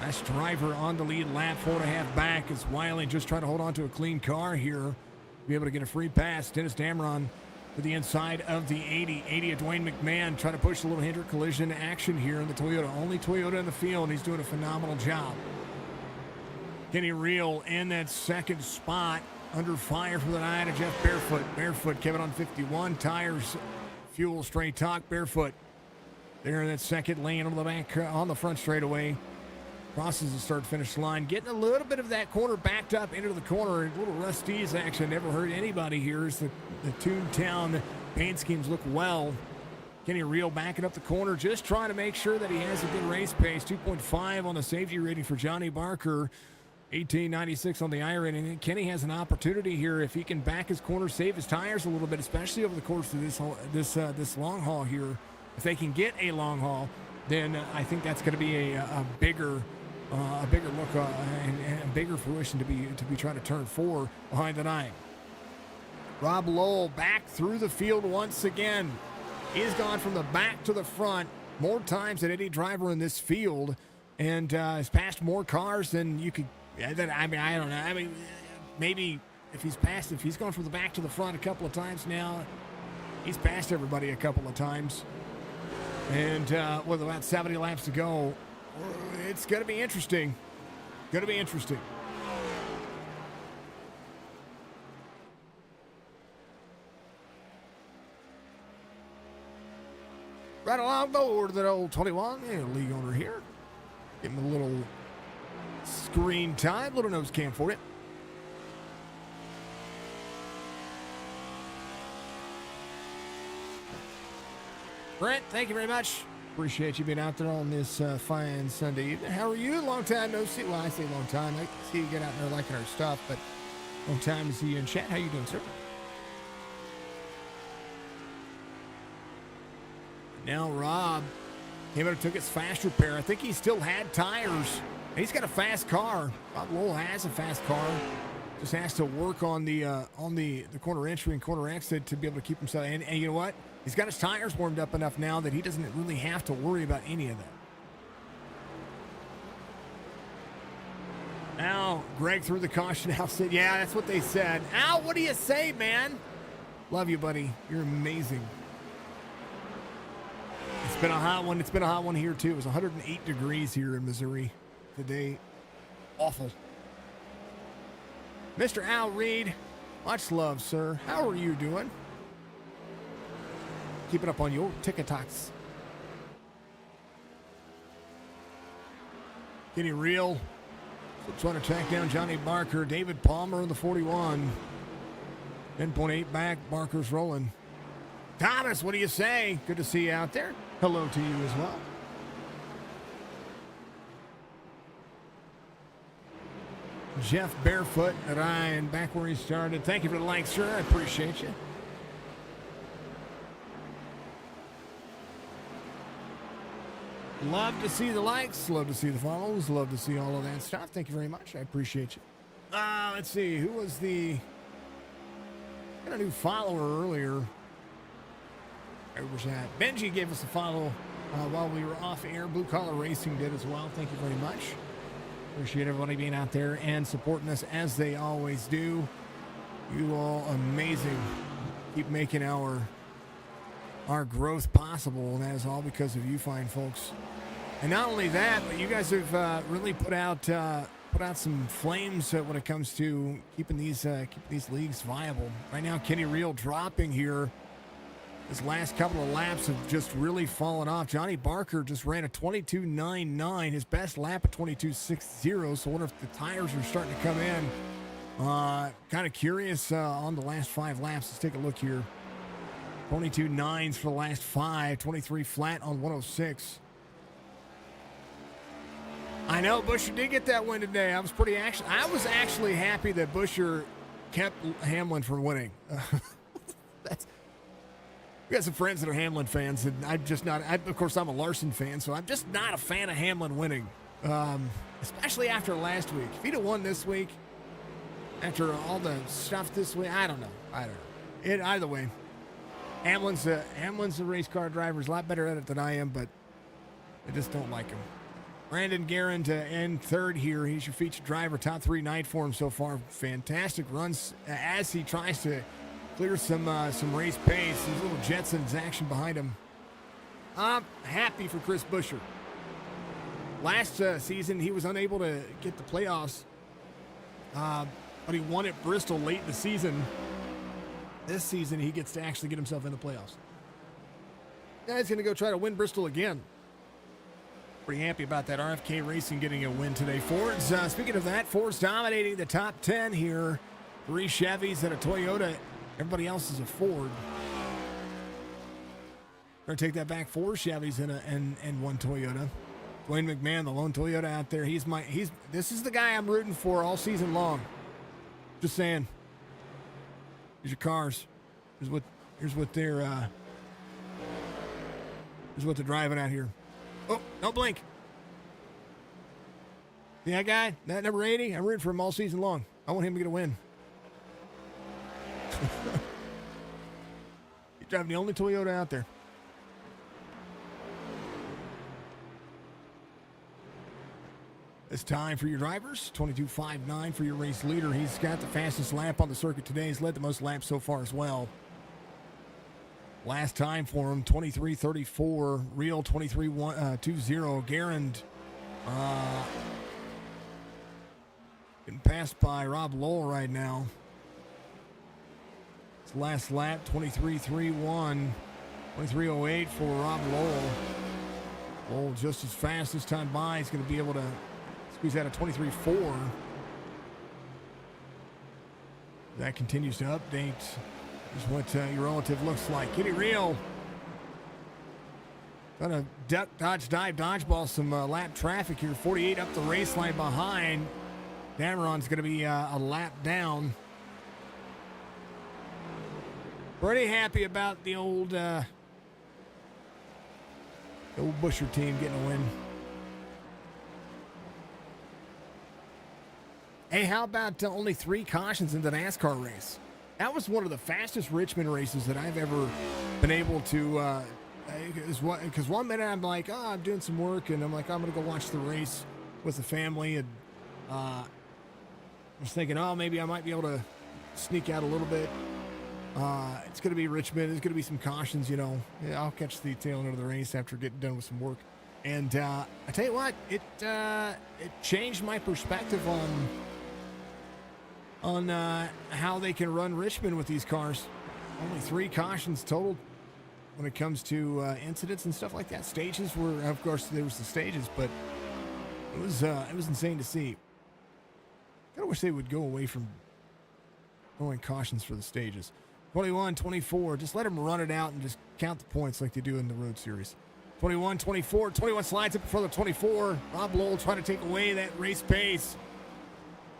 Last driver on the lead lap, 4.5 back as Wiley just trying to hold on to a clean car here. Be able to get a free pass. Dennis Damron to the inside of the 80. 80 of Dwayne McMahon trying to push a little hinder collision action here in the Toyota. Only Toyota in the field. He's doing a phenomenal job. Kenny Reel in that second spot. Under fire from the 9 of Jeff Barefoot. Barefoot, Kevin on 51. Tires, fuel, straight talk. Barefoot there in that second lane on the back, on the front straightaway. Crosses the start-finish line. Getting a little bit of that corner backed up into the corner. A little Rusty's action. Never hurt anybody here as the Toontown paint schemes look well. Kenny Reel backing up the corner. Just trying to make sure that he has a good race pace. 2.5 on the safety rating for Johnny Barker. 1896 on the I rating. And Kenny has an opportunity here if he can back his corner, save his tires a little bit, especially over the course of this long haul here. If they can get a long haul, then I think that's going to be a bigger look and bigger fruition to be trying to turn 4 behind the 9. Rob Lowell back through the field once again. He's gone from the back to the front more times than any driver in this field, and has passed more cars than you could. I don't know. I mean, maybe if he's gone from the back to the front a couple of times now, he's passed everybody a couple of times. And with about 70 laps to go, it's going to be interesting. Right along board that old 21. League owner here. Give him a little screen time, little nose cam for it. Brent, thank you very much. Appreciate you being out there on this fine Sunday evening. How are you? Long time no see. Well, I say long time. I see you get out there liking our stuff, but long time to see you in chat. How you doing, sir? Now Rob came out and took his fast repair. I think he still had tires. He's got a fast car. Rob Lowell has a fast car. Just has to work on the corner entry and corner exit to be able to keep himself. And you know what? He's got his tires warmed up enough now that he doesn't really have to worry about any of that. Now, Greg threw the caution out. Said, yeah, that's what they said. Al, what do you say, man? Love you, buddy. You're amazing. It's been a hot one. It's been a hot one here, too. It was 108 degrees here in Missouri today. Awful. Mr. Al Reed, much love, sir. How are you doing? Keep it up on your TikToks. Kenny Reel trying to track down Johnny Barker. David Palmer in the 41. 10.8 back. Barker's rolling. Thomas, what do you say? Good to see you out there. Hello to you as well. Jeff Barefoot at Ryan, back where he started. Thank you for the like, sir. I appreciate you. Love to see the likes, love to see the follows, love to see all of that stuff. Thank you very much. I appreciate you. Let's see. Who was the... Got a new follower earlier. Where was that? Benji gave us a follow while we were off air. Blue Collar Racing did as well. Thank you very much. Appreciate everybody being out there and supporting us as they always do. You all amazing. Keep making our growth possible, and that is all because of you fine folks. And not only that, but you guys have really put out some flames when it comes to keeping these leagues viable. Right now, Kenny Reel dropping here. His last couple of laps have just really fallen off. Johnny Barker just ran a 22.99, his best lap at 22.60. So I wonder if the tires are starting to come in. Kind of curious on the last 5 laps. Let's take a look here. 22.9s for the last 5, 23 flat on 106. I know Buescher did get that win today. I was actually happy that Buescher kept Hamlin from winning. We got some friends that are Hamlin fans, and I'm just not. Of course, I'm a Larson fan, so I'm just not a fan of Hamlin winning, especially after last week. If he'd have won this week, after all the stuff this week, I don't know. Either way, Hamlin's a race car driver. He's a lot better at it than I am, but I just don't like him. Brandon Guerin to end third here. He's your featured driver. Top 3 night for him so far. Fantastic runs as he tries to clear some race pace. These little Jetsons action behind him. I'm happy for Chris Buescher. Last season, he was unable to get the playoffs, but he won at Bristol late in the season. This season, he gets to actually get himself in the playoffs. Now he's going to go try to win Bristol again. Pretty happy about that. RFK Racing getting a win today. Ford's, speaking of that, Ford's dominating the top 10 here. 3 Chevys and a Toyota. Everybody else is a Ford. We're going to take that back. 4 Chevys and 1 Toyota. Dwayne McMahon, the lone Toyota out there. This is the guy I'm rooting for all season long. Just saying. Here's your cars. Here's what they're driving out here. Oh, don't blink. See that guy? That number 80? I'm rooting for him all season long. I want him to get a win. He's driving the only Toyota out there. It's time for your drivers. 22.59 for your race leader. He's got the fastest lap on the circuit today. He's led the most laps so far as well. Last time for him, 23.34. Real 23.20. Guerin getting passed by Rob Lowell right now. His last lap, 23.31. 23.08 for Rob Lowell. Lowell just as fast this time by. He's going to be able to squeeze out a 23.4. That continues to update. Is what your relative looks like. Kenny Reel trying to duck, dodge, dive, dodgeball some lap traffic here. 48 up the race line behind. Dameron's going to be a lap down. Pretty happy about the old Buescher team getting a win. Hey, how about only 3 cautions in the NASCAR race? That was one of the fastest Richmond races that I've ever been able to, because one minute I'm like, I'm doing some work, and I'm like, I'm going to go watch the race with the family, and I was thinking, maybe I might be able to sneak out a little bit. It's going to be Richmond. There's going to be some cautions, Yeah, I'll catch the tail end of the race after getting done with some work. And I tell you what, it changed my perspective on how they can run Richmond with these cars. Only 3 cautions total when it comes to incidents and stuff like that. Stages were, of course, there was the stages, but it was insane to see. I kind of wish they would go away from going cautions for the stages. 21, 24, just let them run it out and just count the points like they do in the Road Series. 21, 24, 21 slides up in front of 24. Rob Lowell trying to take away that race pace.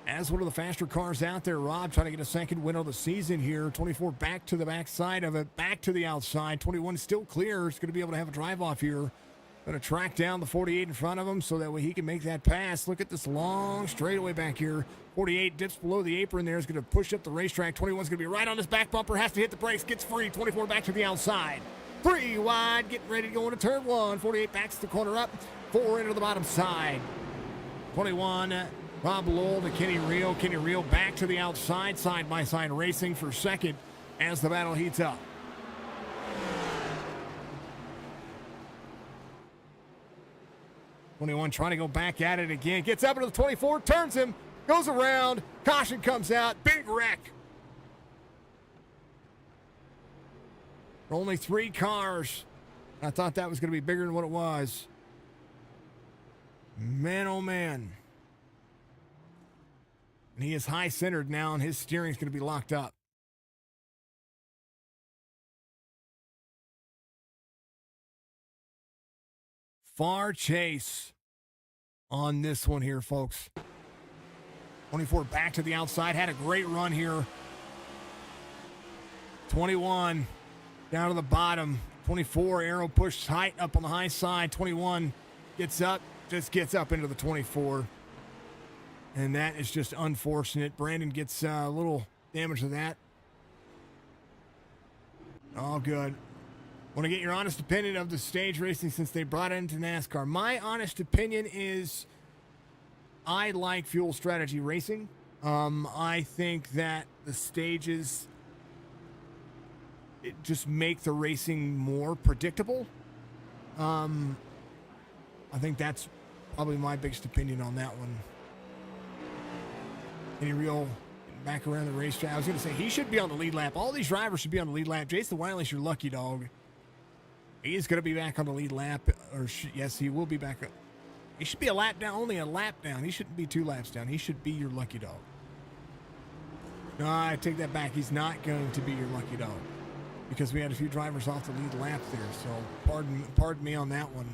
as one of the faster cars out there. Rob trying to get a second win of the season here. 24 back to the backside of it, back to the outside. 21 still clear. He's going to be able to have a drive off here. Going to track down the 48 in front of him so that way he can make that pass. Look at this long straightaway back here. 48 dips below the apron there. Is going to push up the racetrack. 21's going to be right on his back bumper. Has to hit the brakes. Gets free. 24 back to the outside. 3 wide. Getting ready to go into turn 1. 48 backs the corner up. 4 into the bottom side. 21. Rob Lowell to Kenny Reel. Kenny Reel back to the outside. Side by side racing for second as the battle heats up. Twenty-one trying to go back at it again. Gets up into the 24, turns him, goes around. Caution comes out. Big wreck. Only 3 cars. I thought that was going to be bigger than what it was. Man, oh man. And he is high-centered now, and his steering's going to be locked up. Far chase on this one here, folks. 24 back to the outside. Had a great run here. 21 down to the bottom. 24 arrow pushed height up on the high side. 21 gets up, just gets up into the 24. And that is just unfortunate. Brandon gets a little damage to that. All good. Want to get your honest opinion of the stage racing since they brought it into NASCAR. My honest opinion is I like fuel strategy racing. I think that the stages just make the racing more predictable. I think that's probably my biggest opinion on that one. Any real back around the racetrack? I was going to say he should be on the lead lap. All these drivers should be on the lead lap. Jason Wiley's your lucky dog. He is going to be back on the lead lap. Yes, he will be back. He should be a lap down, only a lap down. He shouldn't be 2 laps down. He should be your lucky dog. No, I take that back. He's not going to be your lucky dog because we had a few drivers off the lead lap there. So pardon me on that one.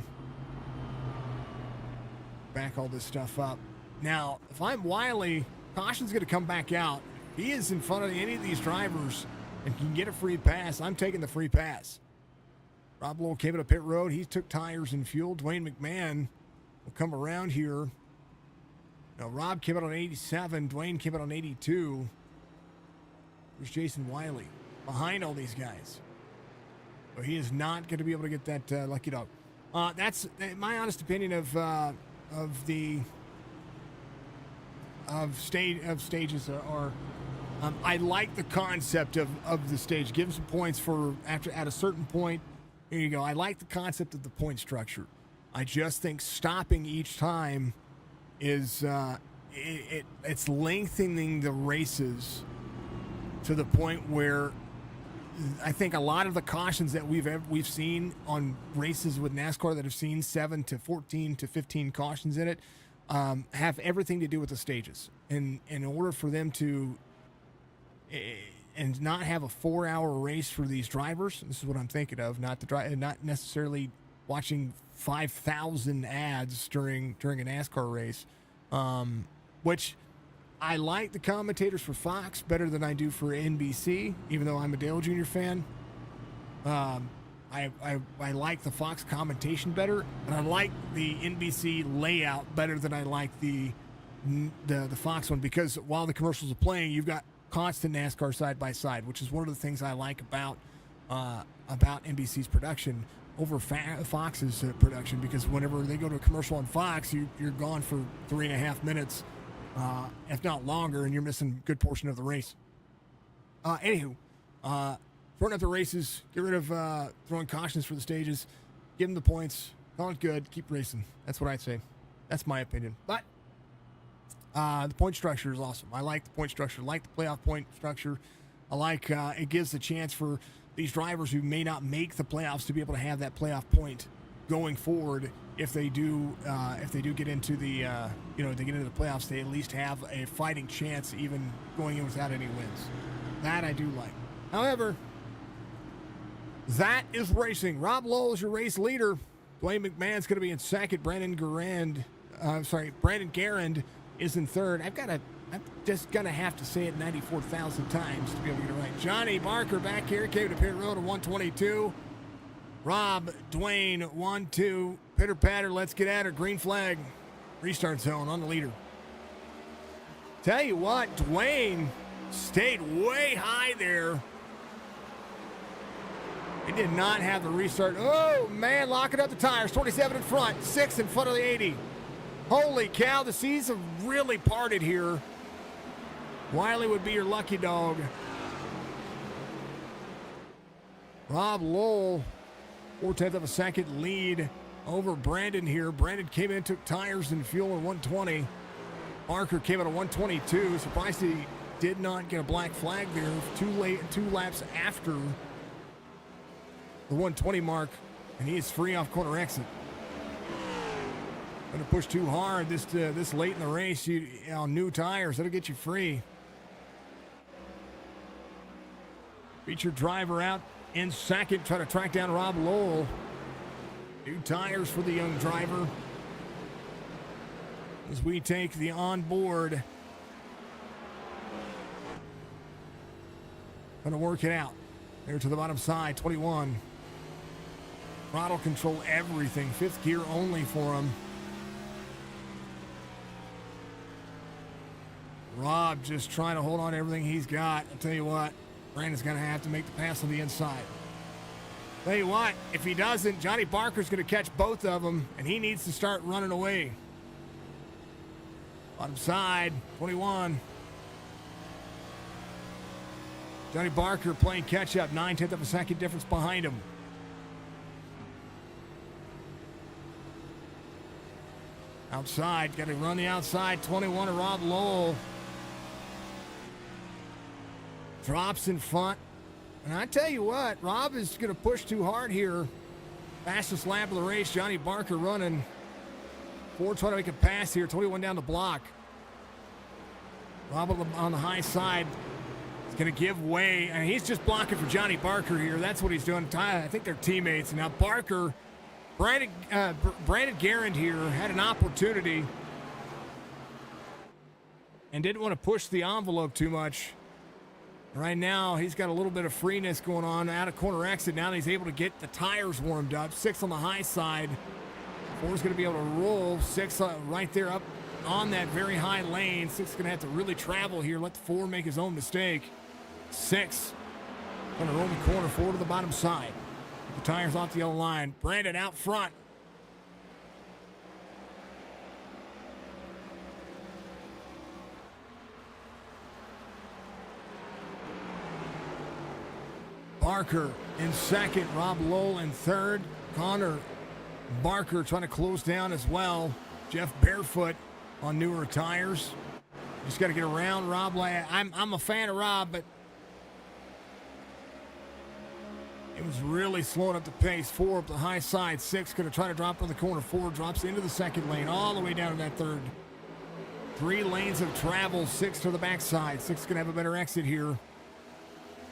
Back all this stuff up. Now, if I'm Wiley, caution's going to come back out. If he is in front of any of these drivers and can get a free pass, I'm taking the free pass. Rob Lowell came to pit road. He took tires and fuel. Dwayne McMahon will come around here. Now, Rob came out on 87. Dwayne came out on 82. There's Jason Wiley behind all these guys. So he is not going to be able to get that lucky dog. That's my honest opinion of stages are. I like the concept of the stage. Give some points for after at a certain point. Here you go. I like the concept of the point structure. I just think stopping each time is it's lengthening the races to the point where I think a lot of the cautions that we've seen on races with NASCAR that have seen 7 to 14 to 15 cautions in it have everything to do with the stages. And in order for them to and not have a 4-hour race for these drivers, this is what I'm thinking of, not necessarily watching 5,000 ads during a NASCAR race, which I like the commentators for Fox better than I do for NBC, even though I'm a Dale Jr. fan. I like the Fox commentation better, and I like the NBC layout better than I like the Fox one, because while the commercials are playing, you've got constant NASCAR side by side, which is one of the things I like about NBC's production over Fox's production, because whenever they go to a commercial on Fox, you're gone for 3.5 minutes, if not longer, and you're missing a good portion of the race. Anywho, throwing out the races, get rid of throwing cautions for the stages, give them the points, call it good, keep racing. That's what I'd say. That's my opinion. But the point structure is awesome. I like the point structure. I like the playoff point structure. I like it gives the chance for these drivers who may not make the playoffs to be able to have that playoff point going forward. If they do get into the they get into the playoffs, they at least have a fighting chance, even going in without any wins. That I do like. However, that is racing. Rob Lowell is your race leader. Dwayne McMahon's going to be in second. Brandon Garand is in third. I've got a I'm just going to have to say it 94,000 times to be able to get it right. Johnny Barker back here, came to pit road at 122. Rob, Dwayne, 1-2. Pitter patter, let's get at her. Green flag. Restart zone on the leader. Tell you what, Dwayne stayed way high there. He did not have the restart. Oh, man, locking up the tires. 27 in front, 6 in front of the 80. Holy cow, the seas have really parted here. Wiley would be your lucky dog. Rob Lowell, 4/10 of a second lead over Brandon here. Brandon came in, took tires and fuel at 120. Barker came in at 122. Surprised he did not get a black flag there. Too late, 2 laps after the 120 mark, and he is free off corner exit. Going to push too hard this late in the race. On new tires, that'll get you free. Featured driver out in second, try to track down Rob Lowell. New tires for the young driver. As we take the onboard. Going to work it out. There to the bottom side, 21. Throttle control, everything. 5th gear only for him. Rob just trying to hold on to everything he's got. I'll tell you what, Brandon's going to have to make the pass on the inside. Tell you what, if he doesn't, Johnny Barker's going to catch both of them, and he needs to start running away. Bottom side, 21. Johnny Barker playing catch-up, 9/10 of a second difference behind him. Outside, got to run the outside, 21 to Rob Lowell. Drops in front. And I tell you what, Rob is going to push too hard here. Fastest lap of the race, Johnny Barker running. 4 trying to make a pass here, 21 down the block. Rob on the high side is going to give way. And he's just blocking for Johnny Barker here. That's what he's doing. I think they're teammates. Now Barker, Brandon Garand here had an opportunity and didn't want to push the envelope too much. Right now, he's got a little bit of freeness going on out of corner exit. Now he's able to get the tires warmed up. 6 on the high side. 4's going to be able to roll. 6 right there up on that very high lane. 6 is going to have to really travel here. Let the 4 make his own mistake. 6 going to roll the corner 4 to the bottom side. The tires off the yellow line. Brandon out front. Barker in second, Rob Lowell in third. Connor Barker trying to close down as well. Jeff Barefoot on newer tires. Just got to get around Rob. I'm a fan of Rob, but it was really slowing up the pace. 4 up the high side. 6 going to try to drop on the corner. 4 drops into the second lane, all the way down to that third. 3 lanes of travel. 6 to the backside. 6 going to have a better exit here.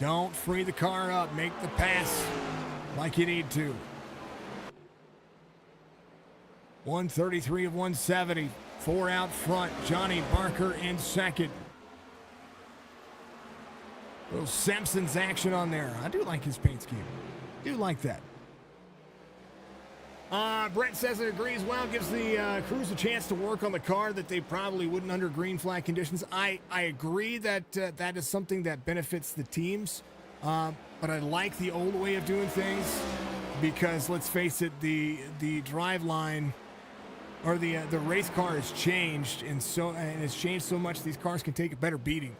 Don't free the car up. Make the pass like you need to. 133 of 170. 4 out front. Johnny Barker in second. Little Simpsons action on there. I do like his paint scheme. Do like that. Brett says it agrees well. Gives the crews a chance to work on the car that they probably wouldn't under green flag conditions. I agree that that is something that benefits the teams. But I like the old way of doing things because let's face it, the drive line or the race car has changed and it's changed so much these cars can take a better beating.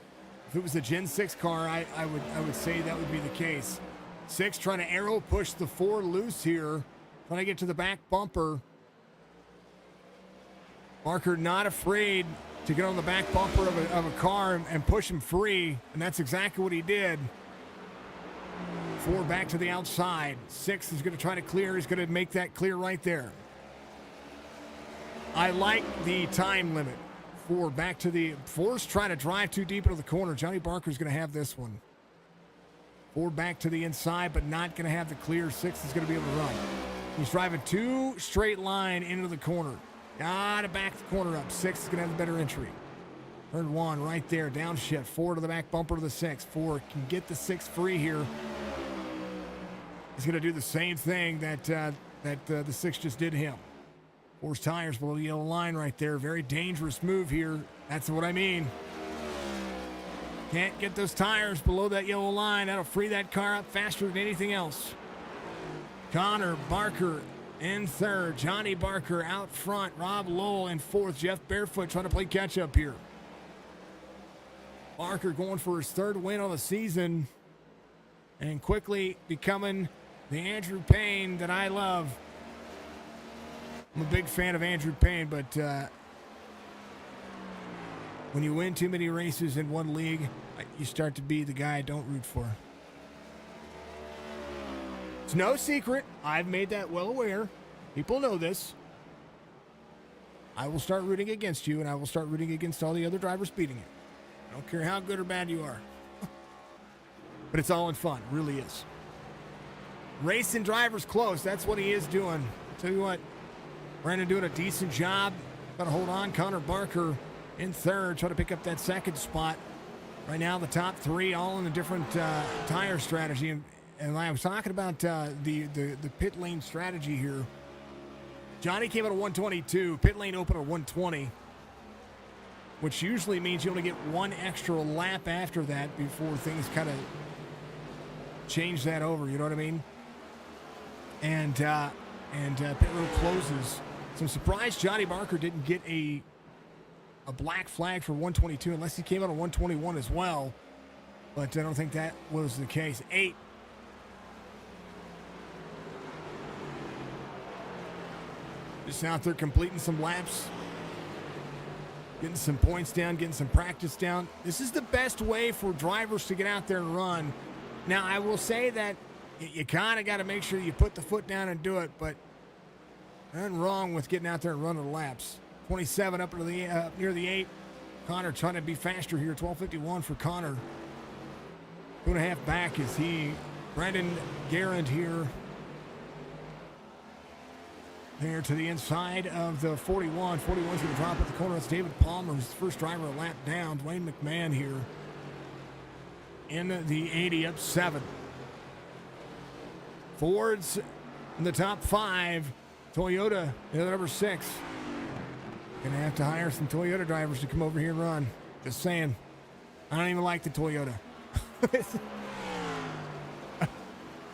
If it was a Gen 6 car, I would say that would be the case. 6 trying to arrow push the 4 loose here. Trying to get to the back bumper. Barker not afraid to get on the back bumper of a car and push him free, and that's exactly what he did. 4 back to the outside. 6 is going to try to clear. He's going to make that clear right there. I like the time limit. 4 back to the... 4's trying to drive too deep into the corner. Johnny Barker's going to have this one. 4 back to the inside, but not going to have the clear. 6 is going to be able to run. He's driving 2 straight line into the corner. Gotta back the corner up. 6 is going to have a better entry. Third one right there, downshift. 4 to the back bumper of the 6. 4 can get the 6 free here. He's going to do the same thing that the 6 just did him. 4's tires below the yellow line right there. Very dangerous move here. That's what I mean. Can't get those tires below that yellow line. That'll free that car up faster than anything else. Connor Barker in third. Johnny Barker out front. Rob Lowell in fourth. Jeff Barefoot trying to play catch up here. Barker going for his third win on the season and quickly becoming the Andrew Payne that I love. I'm a big fan of Andrew Payne, but when you win too many races in one league, you start to be the guy I don't root for. It's no secret. I've made that well aware. People know this. I will start rooting against you, and I will start rooting against all the other drivers beating you. I don't care how good or bad you are. But it's all in fun. It really is. Racing drivers close. That's what he is doing. I'll tell you what, Brandon doing a decent job. Got to hold on. Connor Barker in third, trying to pick up that second spot. Right now, the top 3 all in a different tire strategy. And I was talking about the pit lane strategy here. Johnny came out of 122. Pit lane open at 120. Which usually means you only get one extra lap after that before things kind of change that over. You know what I mean? And pit road closes. So I'm surprised Johnny Barker didn't get a black flag for 122 unless he came out of 121 as well. But I don't think that was the case. 8. Just out there completing some laps. Getting some points down, getting some practice down. This is the best way for drivers to get out there and run. Now, I will say that you kind of got to make sure you put the foot down and do it, but nothing wrong with getting out there and running the laps. 27 up to the near the 8. Connor trying to be faster here. 12:51 for Connor. 2.5 back is he. Brandon Garand here. There to the inside of the 41. 41's going to drop at the corner. That's David Palmer, who's the first driver a lap down. Dwayne McMahon here in the 80, up 7. Ford's in the top 5. Toyota in the number 6. Going to have to hire some Toyota drivers to come over here and run. Just saying. I don't even like the Toyota. There's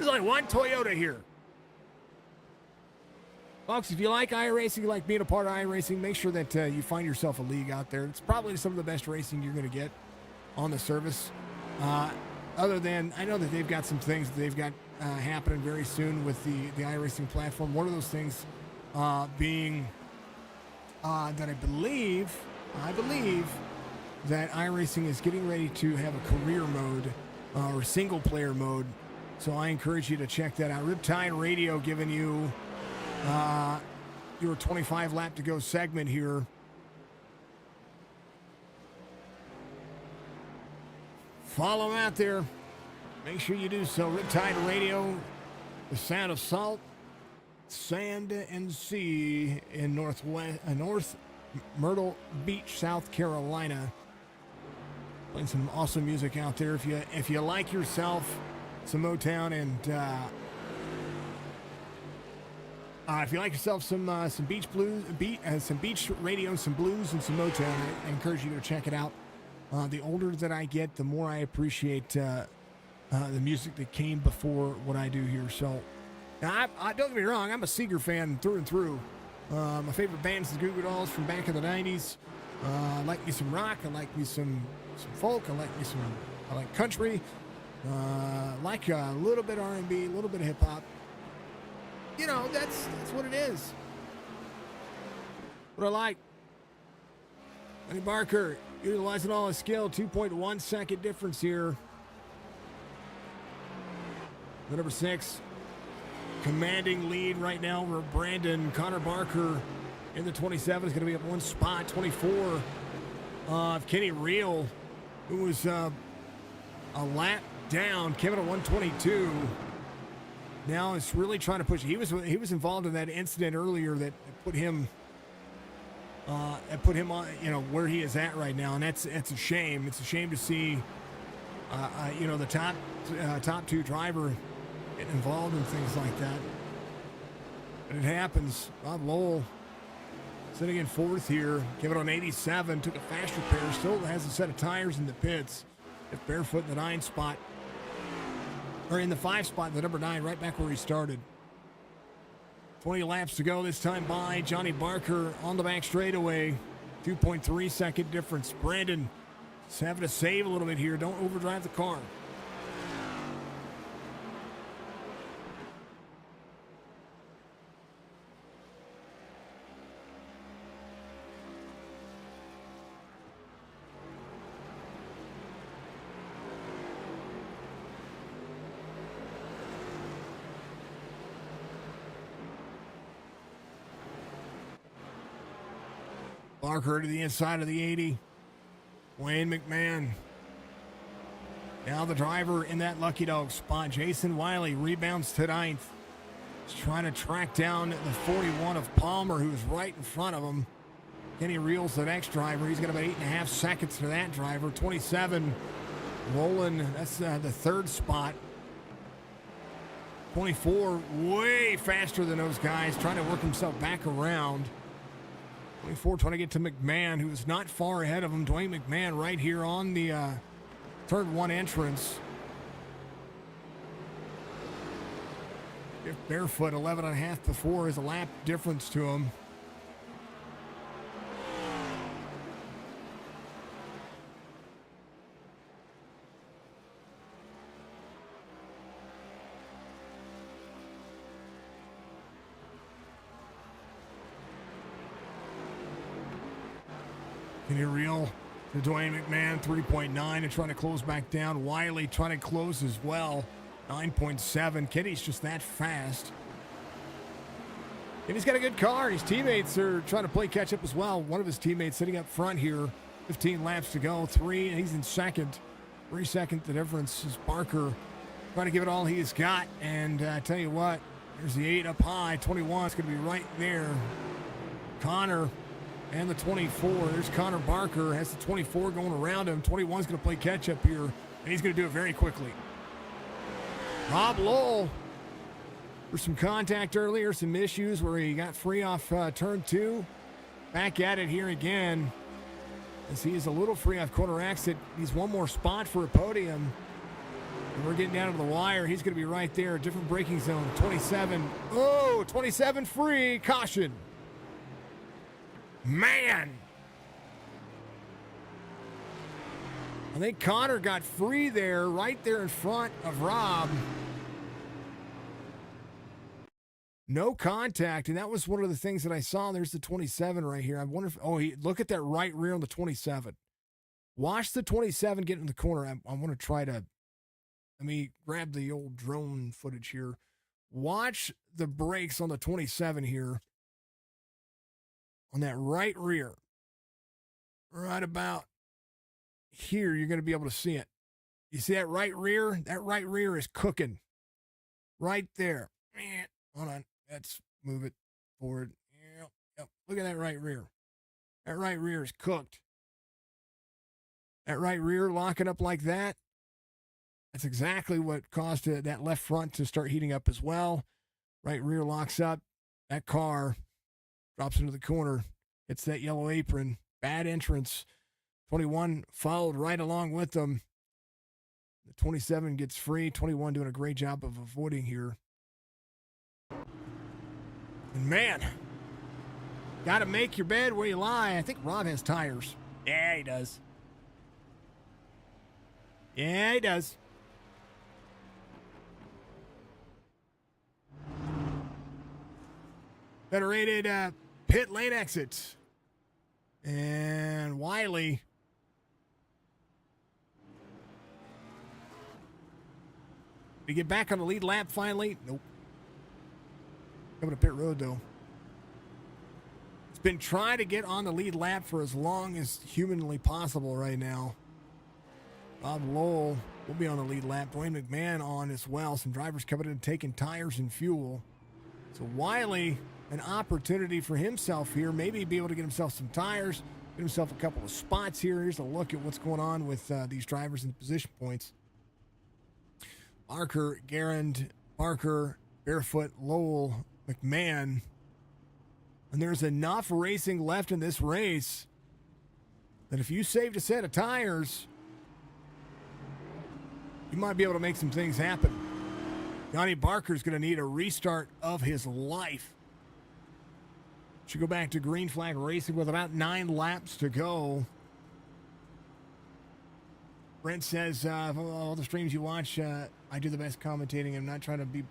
only one Toyota here. Folks, if you like iRacing, you like being a part of iRacing, make sure that you find yourself a league out there. It's probably some of the best racing you're going to get on the service. Other than, I know that they've got some things that they've got happening very soon with the iRacing platform. One of those things being that I believe that iRacing is getting ready to have a career mode or single player mode. So I encourage you to check that out. Riptide Radio giving you your 25 lap to go segment here. Follow them out there. Make sure you do so. Riptide Radio, the sound of salt, sand, and sea in North Myrtle Beach, South Carolina. Playing some awesome music out there. If you like yourself some Motown and if you like yourself some beach blues, some beach radio, some blues, and some Motown, I encourage you to check it out. The older that I get, the more I appreciate the music that came before what I do here. So, now I don't get me wrong, I'm a Seeger fan through and through. My favorite band is the Goo Goo Dolls from back in the 90s. I like me some rock. I like me some folk. I like country. Like a little bit R&B, a little bit of hip hop. You know, that's what it is. What I like. Johnny Barker utilizing all his skill. 2.1 second difference here. The number 6 commanding lead right now over Brandon. Connor Barker in the 27 is going to be up one spot. 24 of Kenny Reel, who was a lap down. Kevin at 122. Now it's really trying to push. He was involved in that incident earlier that put him and put him on, where he is at right now, and that's a shame. It's a shame to see, the top two driver getting involved in things like that. But it happens. Bob Lowell sitting in fourth here, came it on 87, took a fast repair, still has a set of tires in the pits. If barefoot in the 9 spot, or in the 5 spot, the number 9, right back where he started. 20 laps to go this time by Johnny Barker on the back straightaway. 2.3 second difference. Brandon is having to save a little bit here. Don't overdrive the car. Barker to the inside of the 80. Wayne McMahon. Now the driver in that lucky dog spot. Jason Wiley rebounds to 9th. He's trying to track down the 41 of Palmer, who's right in front of him. Kenny Reels, the next driver. He's got about 8.5 seconds to that driver. 27, Roland. That's the 3rd spot. 24, way faster than those guys. Trying to work himself back around. 24 trying to get to McMahon, who is not far ahead of him. Dwayne McMahon right here on the turn 1 entrance. If barefoot 11.5 before is a lap difference to him. Can you reel to Dwayne McMahon, 3.9, and trying to close back down. Wiley trying to close as well, 9.7. Kenny's just that fast. And he's got a good car. His teammates are trying to play catch up as well. One of his teammates sitting up front here, 15 laps to go, 3, and he's in second. 3 seconds the difference is Barker trying to give it all he's got. And I tell you what, there's the 8 up high, 21 is going to be right there. Connor and the 24. There's Connor Barker, has the 24 going around him. 21's going to play catch up here, and he's going to do it very quickly. Rob Lowell, for some contact earlier, some issues where he got free off turn 2. Back at it here again, as he is a little free off corner exit. He's one more spot for a podium. And we're getting down to the wire. He's going to be right there. Different braking zone. 27. Oh, 27 free. Caution. Man. I think Connor got free there, right there in front of Rob. No contact, and that was one of the things that I saw. There's the 27 right here. I wonder if, look at that right rear on the 27. Watch the 27 get in the corner. I want to try to, let me grab the old drone footage here. Watch the brakes on the 27 here. On that right rear. Right about here, you're going to be able to see it. You see that right rear? That right rear is cooking. Right there. Hold on. Let's move it forward. Yep. Look at that right rear. That right rear is cooked. That right rear locking up like that. That's exactly what caused that left front to start heating up as well. Right rear locks up. That car drops into the corner. Hits that yellow apron. Bad entrance. 21 followed right along with them. The 27 gets free. 21 doing a great job of avoiding here. And man, got to make your bed where you lie. I think Rob has tires. Yeah, he does. Yeah, he does. Federated pit lane exit. And Wiley. Did he get back on the lead lap finally? Nope. Coming to pit road, though. It's been trying to get on the lead lap for as long as humanly possible right now. Bob Lowell will be on the lead lap. Dwayne McMahon on as well. Some drivers coming in taking tires and fuel. So Wiley an opportunity for himself here. Maybe be able to get himself some tires, get himself a couple of spots here. Here's a look at what's going on with these drivers and position points. Barker, Garand, Barker, Barefoot, Lowell, McMahon. And there's enough racing left in this race that if you saved a set of tires, you might be able to make some things happen. Johnny Barker's going to need a restart of his life. Should go back to green flag racing with about 9 laps to go. Brent says, all the streams you watch, I do the best commentating. I'm not trying to be...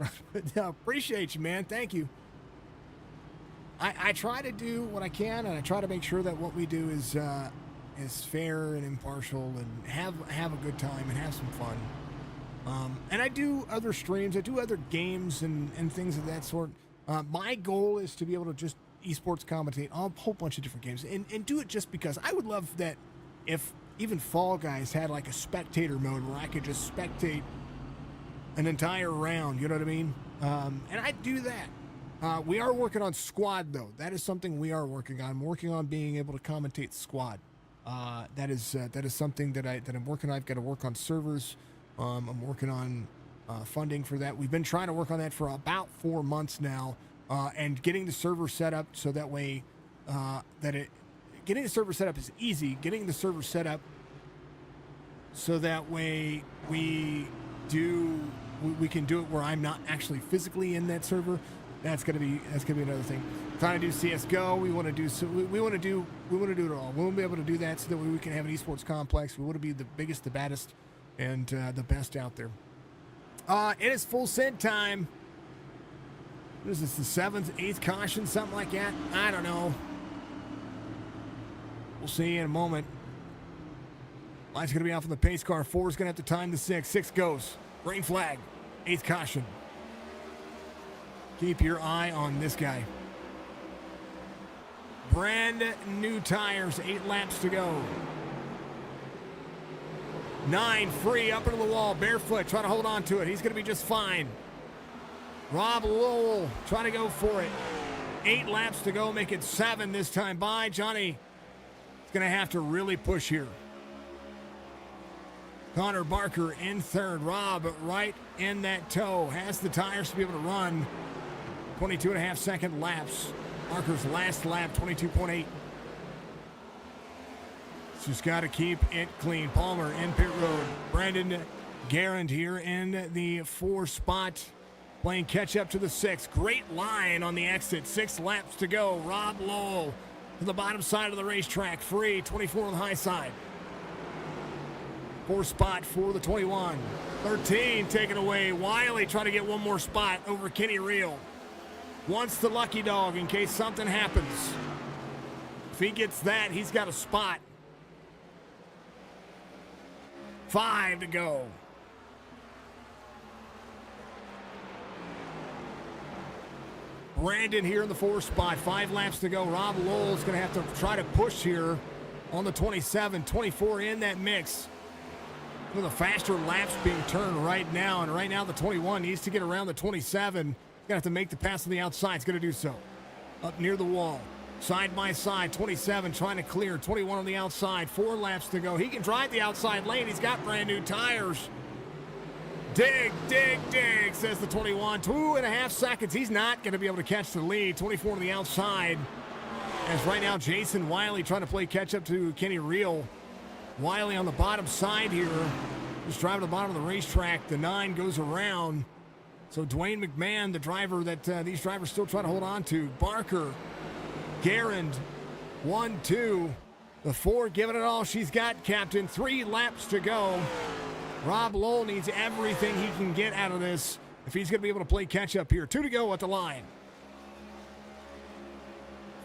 No, appreciate you, man. Thank you. I try to do what I can, and I try to make sure that what we do is fair and impartial and have a good time and have some fun. And I do other streams. I do other games and things of that sort. My goal is to be able to just eSports commentate on a whole bunch of different games and do it just because I would love that if even Fall Guys had like a spectator mode where I could just spectate an entire round, you know what I mean? And I do that. We are working on squad, though. That is something we are working on. I'm working on being able to commentate squad. That is something that I'm working on. I've got to work on servers. I'm working on funding for that. We've been trying to work on that for about 4 months now, and getting the server set up so that way getting the server set up is easy. Getting the server set up so that way we can do it where I'm not actually physically in that server. That's gonna be another thing. Trying to do CS:GO. We want to do it all. We won't be able to do that so that we can have an esports complex. We want to be the biggest, the baddest, and the best out there. It is full send time. What is this, the 7th, 8th caution, something like that? I don't know. We'll see in a moment. Light's going to be off on the pace car. 4 is going to have to time the 6. 6 goes. Green flag. 8th caution. Keep your eye on this guy. Brand new tires. 8 laps to go. 9 free up into the wall. Barefoot trying to hold on to it. He's going to be just fine. Rob Lowell trying to go for it. 8 laps to go. Make it 7 this time by. Johnny is going to have to really push here. Connor Barker in 3rd. Rob right in that toe. Has the tires to be able to run. 22.5 second laps. Barker's last lap, 22.8. Just got to keep it clean. Palmer in pit road. Brandon Garand here in the 4 spot. Playing catch up to the 6. Great line on the exit. 6 laps to go. Rob Lowell to the bottom side of the racetrack. Free. 24 on the high side. 4 spot for the 21. 13 taken away. Wiley trying to get one more spot over Kenny Reel. Wants the lucky dog in case something happens. If he gets that, he's got a spot. 5 to go. Brandon here in the 4 spot. 5 laps to go. Rob Lowell's going to have to try to push here on the 27. 24 in that mix. With the faster laps being turned right now. And right now the 21 needs to get around the 27. He's going to have to make the pass on the outside. He's going to do so. Up near the wall. Side by side. 27 trying to clear. 21 on the outside. 4 laps to go. He can drive the outside lane. He's got brand new tires. Dig, dig, dig, says the 21. 2.5 seconds. He's not going to be able to catch the lead. 24 on the outside. As right now, Jason Wiley trying to play catch up to Kenny Reel. Wiley on the bottom side here. Just driving to the bottom of the racetrack. The 9 goes around. So Dwayne McMahon, the driver that these drivers still try to hold on to. Barker, Garand, 1, 2. The 4 giving it all she's got, Captain. 3 laps to go. Rob Lowell needs everything he can get out of this if he's going to be able to play catch up here. 2 to go at the line.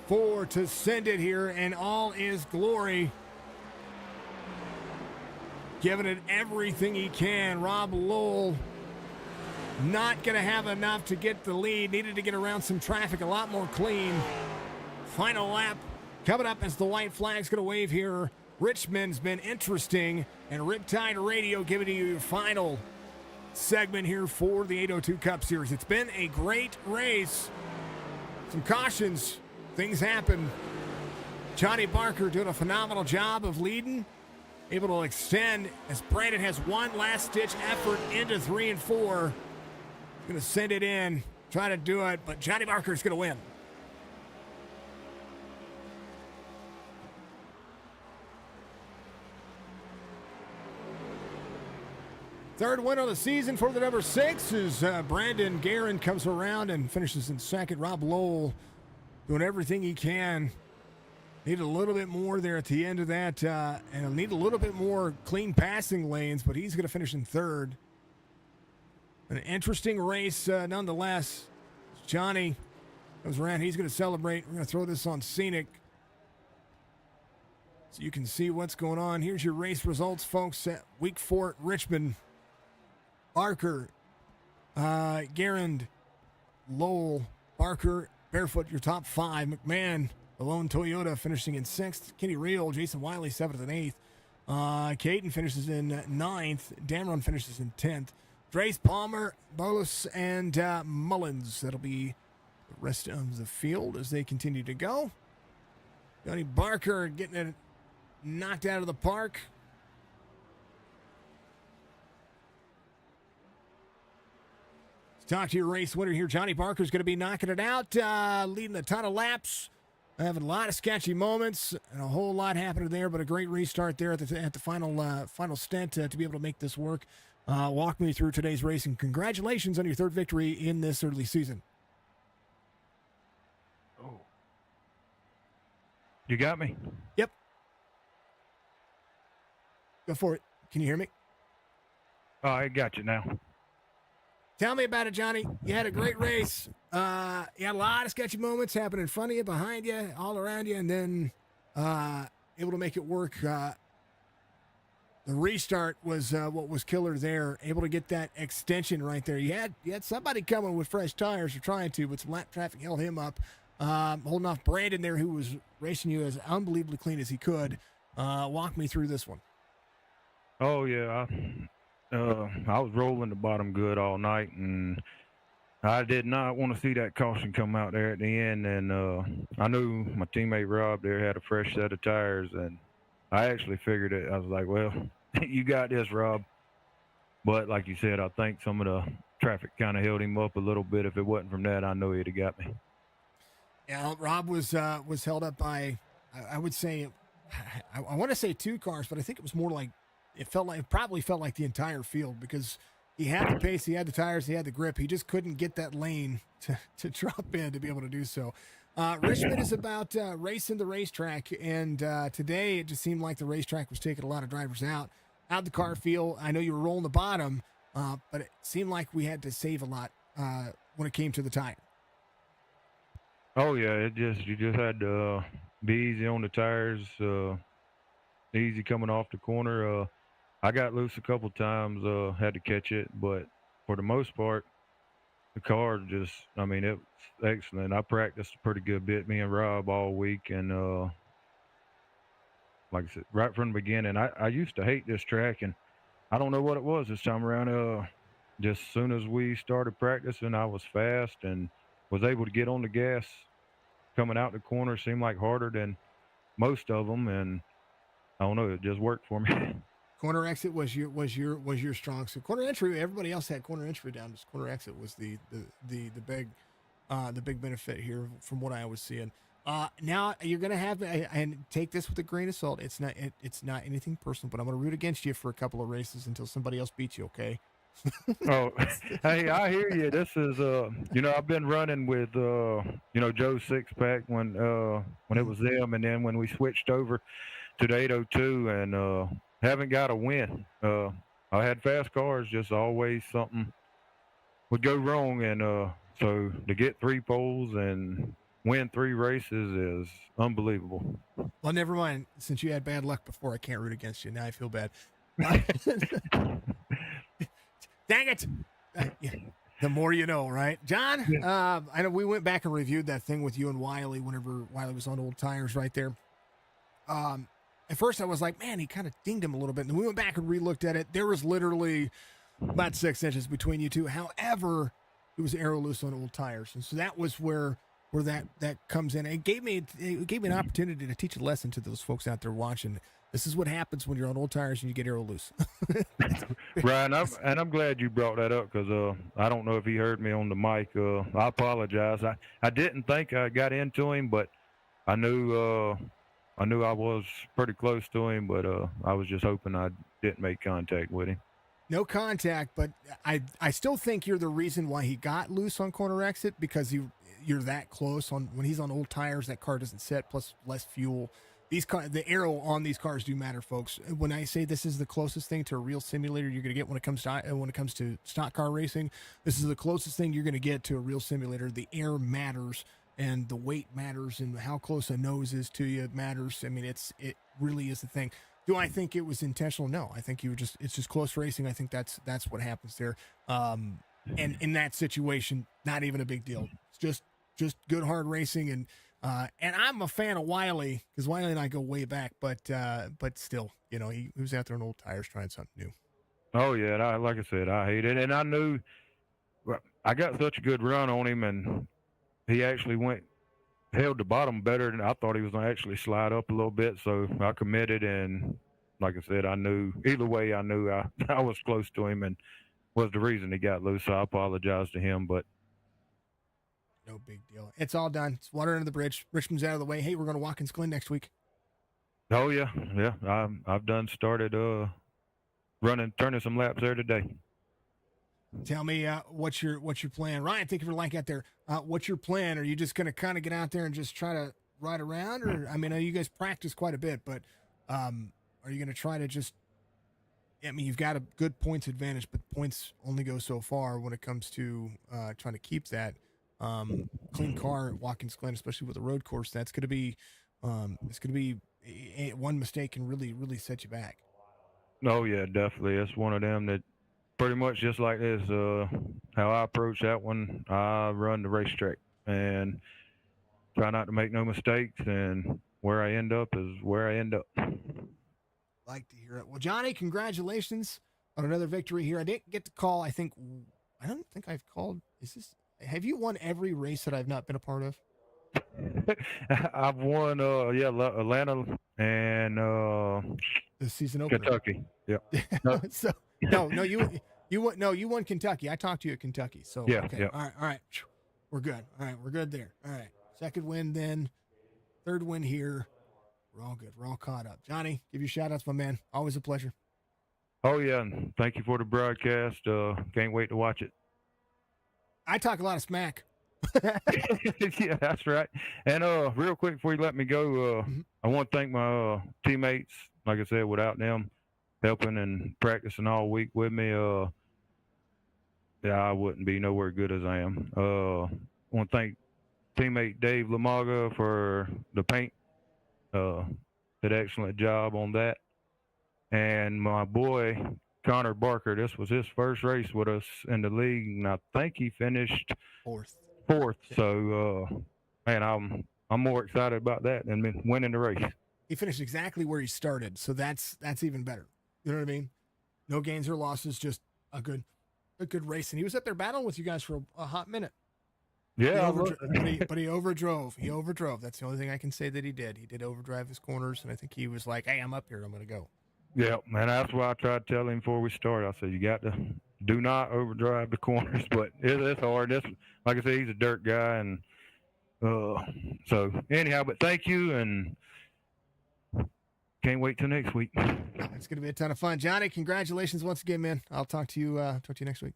4 to send it here, and all is glory. Giving it everything he can. Rob Lowell not going to have enough to get the lead. Needed to get around some traffic a lot more clean. Final lap coming up as the white flag's going to wave here. Richmond's been interesting, and Riptide Radio giving you your final segment here for the 802 Cup Series. It's been a great race. some cautions. Things happen. Johnny Barker doing a phenomenal job of leading, able to extend as Brandon has one last-ditch effort into 3 and 4. Going to send it in, try to do it, but Johnny Barker is going to win. Third win of the season for the number 6 is Brandon Guerin comes around and finishes in second. Rob Lowell doing everything he can. Need a little bit more there at the end of that, and need a little bit more clean passing lanes, but he's going to finish in third. An interesting race nonetheless. Johnny comes around. He's going to celebrate. We're going to throw this on Scenic so you can see what's going on. Here's your race results, folks, at Week 4 at Richmond. Barker, Guerin, Lowell, Barker, Barefoot, your top 5. McMahon, the lone Toyota, finishing in 6th. Kenny Reel, Jason Wiley, 7th and 8th. Caden finishes in 9th. Damron finishes in 10th. Drace, Palmer, Bolus, and Mullins. That'll be the rest of the field as they continue to go. Johnny Barker getting it knocked out of the park. Talk to your race winner here. Johnny Barker's going to be knocking it out, leading a ton of laps, having a lot of sketchy moments, and a whole lot happening there, but a great restart there at the final stint to be able to make this work. Walk me through today's race, and congratulations on your third victory in this early season. Oh. You got me? Yep. Go for it. Can you hear me? Oh, I got you now. Tell me about it, Johnny. You had a great race. You had a lot of sketchy moments happen in front of you, behind you, all around you, and then able to make it work. The restart was what was killer there. Able to get that extension right there. You had somebody coming with fresh tires or trying to, but some lap traffic held him up. Holding off Brandon there, who was racing you as unbelievably clean as he could. Walk me through this one. Oh, yeah. I was rolling the bottom good all night, and I did not want to see that caution come out there at the end. And I knew my teammate Rob there had a fresh set of tires, and I actually figured it. I was like, well, you got this, Rob. But like you said, I think some of the traffic kind of held him up a little bit. If it wasn't from that, I know he'd have got me. Yeah, Rob was held up by, I would say, I want to say 2 cars, but I think it was more like, it probably felt like the entire field, because he had the pace, he had the tires, he had the grip. He just couldn't get that lane to drop in to be able to do so. Richmond is about racing the racetrack, and today it just seemed like the racetrack was taking a lot of drivers out the car field. I know you were rolling the bottom, but it seemed like we had to save a lot when it came to the tire. Oh yeah, you just had to be easy on the tires, easy coming off the corner. I got loose a couple times, had to catch it, but for the most part, the car just, it was excellent. I practiced a pretty good bit, me and Rob, all week, and like I said, right from the beginning, I used to hate this track, and I don't know what it was this time around. Just as soon as we started practicing, I was fast and was able to get on the gas coming out the corner. Seemed like harder than most of them, and I don't know, it just worked for me. Corner exit was your strong suit. Corner entry, everybody else had corner entry down. Just corner exit was the big benefit here from what I was seeing. Now you're gonna have, and take this with a grain of salt. It's not anything personal, but I'm gonna root against you for a couple of races until somebody else beats you. Okay. Oh, hey, I hear you. This is, I've been running with, Joe Sixpack when it was them, and then when we switched over to the 802, and haven't got a win. I had fast cars, just always something would go wrong, and so to get 3 poles and win 3 races is unbelievable. Well, never mind. Since you had bad luck before, I can't root against you. Now I feel bad. Dang it. The more you know, right? John, yeah. I know we went back and reviewed that thing with you and Wiley whenever Wiley was on old tires right there. At first I was like, man, he kind of dinged him a little bit. And then we went back and re-looked at it. There was literally about 6 inches between you two. However, it was aero loose on old tires. And so that was where where that comes in. It gave me an opportunity to teach a lesson to those folks out there watching. This is what happens when you're on old tires and you get aero loose. Right, and I'm glad you brought that up because I don't know if he heard me on the mic. I apologize. I didn't think I got into him, but I knew I was pretty close to him, but I was just hoping I didn't make contact with him. No contact, but I still think you're the reason why he got loose on corner exit, because you're that close on when he's on old tires. That car doesn't set, plus less fuel. The aero on these cars do matter, folks. When I say this is the closest thing to a real simulator you're going to get when it comes to stock car racing, this is the closest thing you're going to get to a real simulator. The air matters, and the weight matters, and how close a nose is to you matters. I mean, it really is the thing. Do I think it was intentional? No, I think it's just close racing. I think that's what happens there. And in that situation, not even a big deal. It's just good hard racing, and I'm a fan of Wiley, because Wiley and I go way back, but still, he was out there on old tires trying something new. Oh yeah, and like I said, I hate it, and I knew I got such a good run on him, and he actually held the bottom better than I thought he was going to actually slide up a little bit. So I committed, and like I said, I knew either way. I knew I was close to him, and was the reason he got loose. So I apologize to him, but. No big deal. It's all done. It's water under the bridge. Richmond's out of the way. Hey, we're going to Watkins Glen next week. Oh yeah. I've done started turning some laps there today. Tell me what's your plan, Ryan? Thank you for the like out there. What's your plan? Are you just going to kind of get out there and just try to ride around, or I mean, I know you guys practice quite a bit, but are you going to try to just? I mean, you've got a good points advantage, but points only go so far when it comes to trying to keep that. Clean car at Watkins Glen, especially with a road course, that's going to be one mistake can really, really set you back. Oh yeah, definitely. It's one of them that pretty much just like this. How I approach that one, I run the racetrack and try not to make no mistakes, and where I end up is where I end up. Like to hear it. Well, Johnny, congratulations on another victory here. I didn't get to call. I don't think I've called. Have you won every race that I've not been a part of? I've won, Atlanta and the season opener. Kentucky. Yep. So you won Kentucky. I talked to you at Kentucky. So yeah, okay. Yeah. All right. We're good. All right, we're good there. All right. Second win, then third win here. We're all good. We're all caught up. Johnny, give you shout outs, my man. Always a pleasure. Oh yeah, and thank you for the broadcast. Can't wait to watch it. I talk a lot of smack. Yeah, that's right. And real quick before you let me go, I want to thank my teammates. Like I said, without them helping and practicing all week with me, I wouldn't be nowhere good as I am. I want to thank teammate Dave Lamaga for the paint. Did an excellent job on that. And my boy Connor Barker, this was his first race with us in the league, and I think he finished fourth. Yeah. So, man, I'm more excited about that than winning the race. He finished exactly where he started, so that's even better. You know what I mean? No gains or losses, just a good race, and he was up there battling with you guys for a hot minute. Yeah, but he overdrove. He overdrove. That's the only thing I can say that he did. He did overdrive his corners, and I think he was like, "Hey, I'm up here. I'm going to go." Yeah, man, that's why I tried to tell him before we started. I said, you got to do not overdrive the corners, but it's hard. Like I said, he's a dirt guy, and so anyhow, but thank you, and can't wait till next week. It's going to be a ton of fun. Johnny, congratulations once again, man. I'll talk to you next week.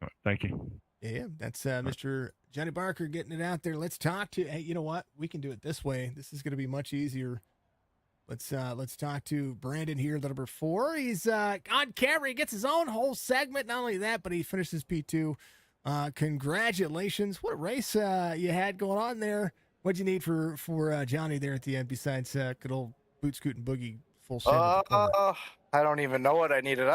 All right, thank you. Yeah, that's Mr. Johnny Barker getting it out there. Let's talk to, hey, you know what? We can do it this way. This is going to be much easier. Let's talk to Brandon here, the number 4. He's on camera. He gets his own whole segment. Not only that, but he finishes P2. Congratulations! What a race you had going on there. What'd you need for Johnny there at the end besides good old boot scoot and boogie full send? I don't even know what I needed.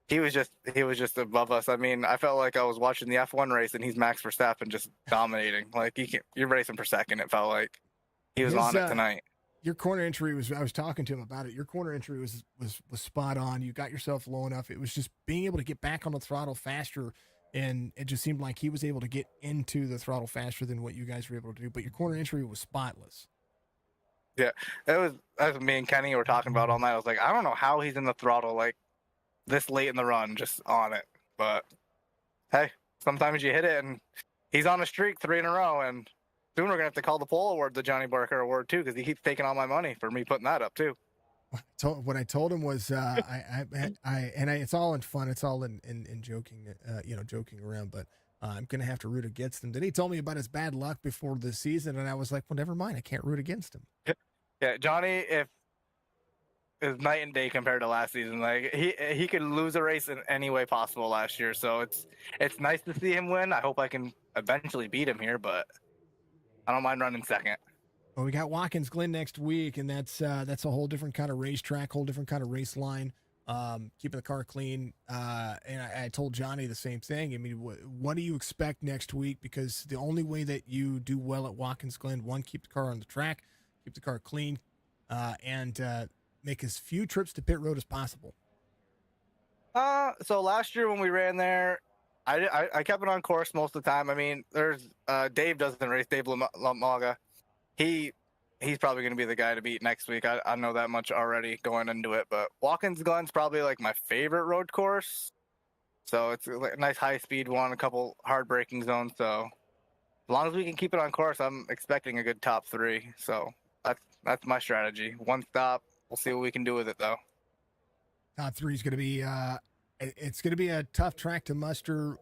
He was just above us. I mean, I felt like I was watching the F1 race and he's Max Verstappen just dominating. Like you're racing per second. It felt like he was on it tonight. Your corner entry was, I was talking to him about it. Your corner entry was spot on. You got yourself low enough. It was just being able to get back on the throttle faster and it just seemed like he was able to get into the throttle faster than what you guys were able to do. But your corner entry was spotless. Yeah, that's what me and Kenny were talking about all night. I was like, I don't know how he's in the throttle like this late in the run, just on it. But hey, sometimes you hit it, and he's on a streak 3 in a row, and soon we're gonna have to call the pole award the Johnny Barker Award too, because he keeps taking all my money for me putting that up too. What I told him was, it's all in fun. It's all in joking, joking around. But I'm gonna have to root against him. Then he told me about his bad luck before the season, and I was like, well, never mind. I can't root against him. Yeah, Johnny, if is night and day compared to last season. Like he could lose a race in any way possible last year. So it's nice to see him win. I hope I can eventually beat him here, but I don't mind running second. Well, we got Watkins Glen next week, and that's a whole different kind of racetrack, whole different kind of race line. Keeping the car clean. And I told Johnny the same thing. I mean, what do you expect next week? Because the only way that you do well at Watkins Glen, one, keep the car on the track, keep the car clean, and make as few trips to pit road as possible. So last year when we ran there, I kept it on course most of the time. I mean, there's Dave doesn't race, Dave Lamaga. He's probably going to be the guy to beat next week. I know that much already going into it. But Watkins Glen's probably like my favorite road course. So it's a nice high-speed one, a couple hard braking zones. So as long as we can keep it on course, I'm expecting a good top 3. So that's my strategy. One stop. We'll see what we can do with it, though. Top 3 is going to be it's going to be a tough track to muster.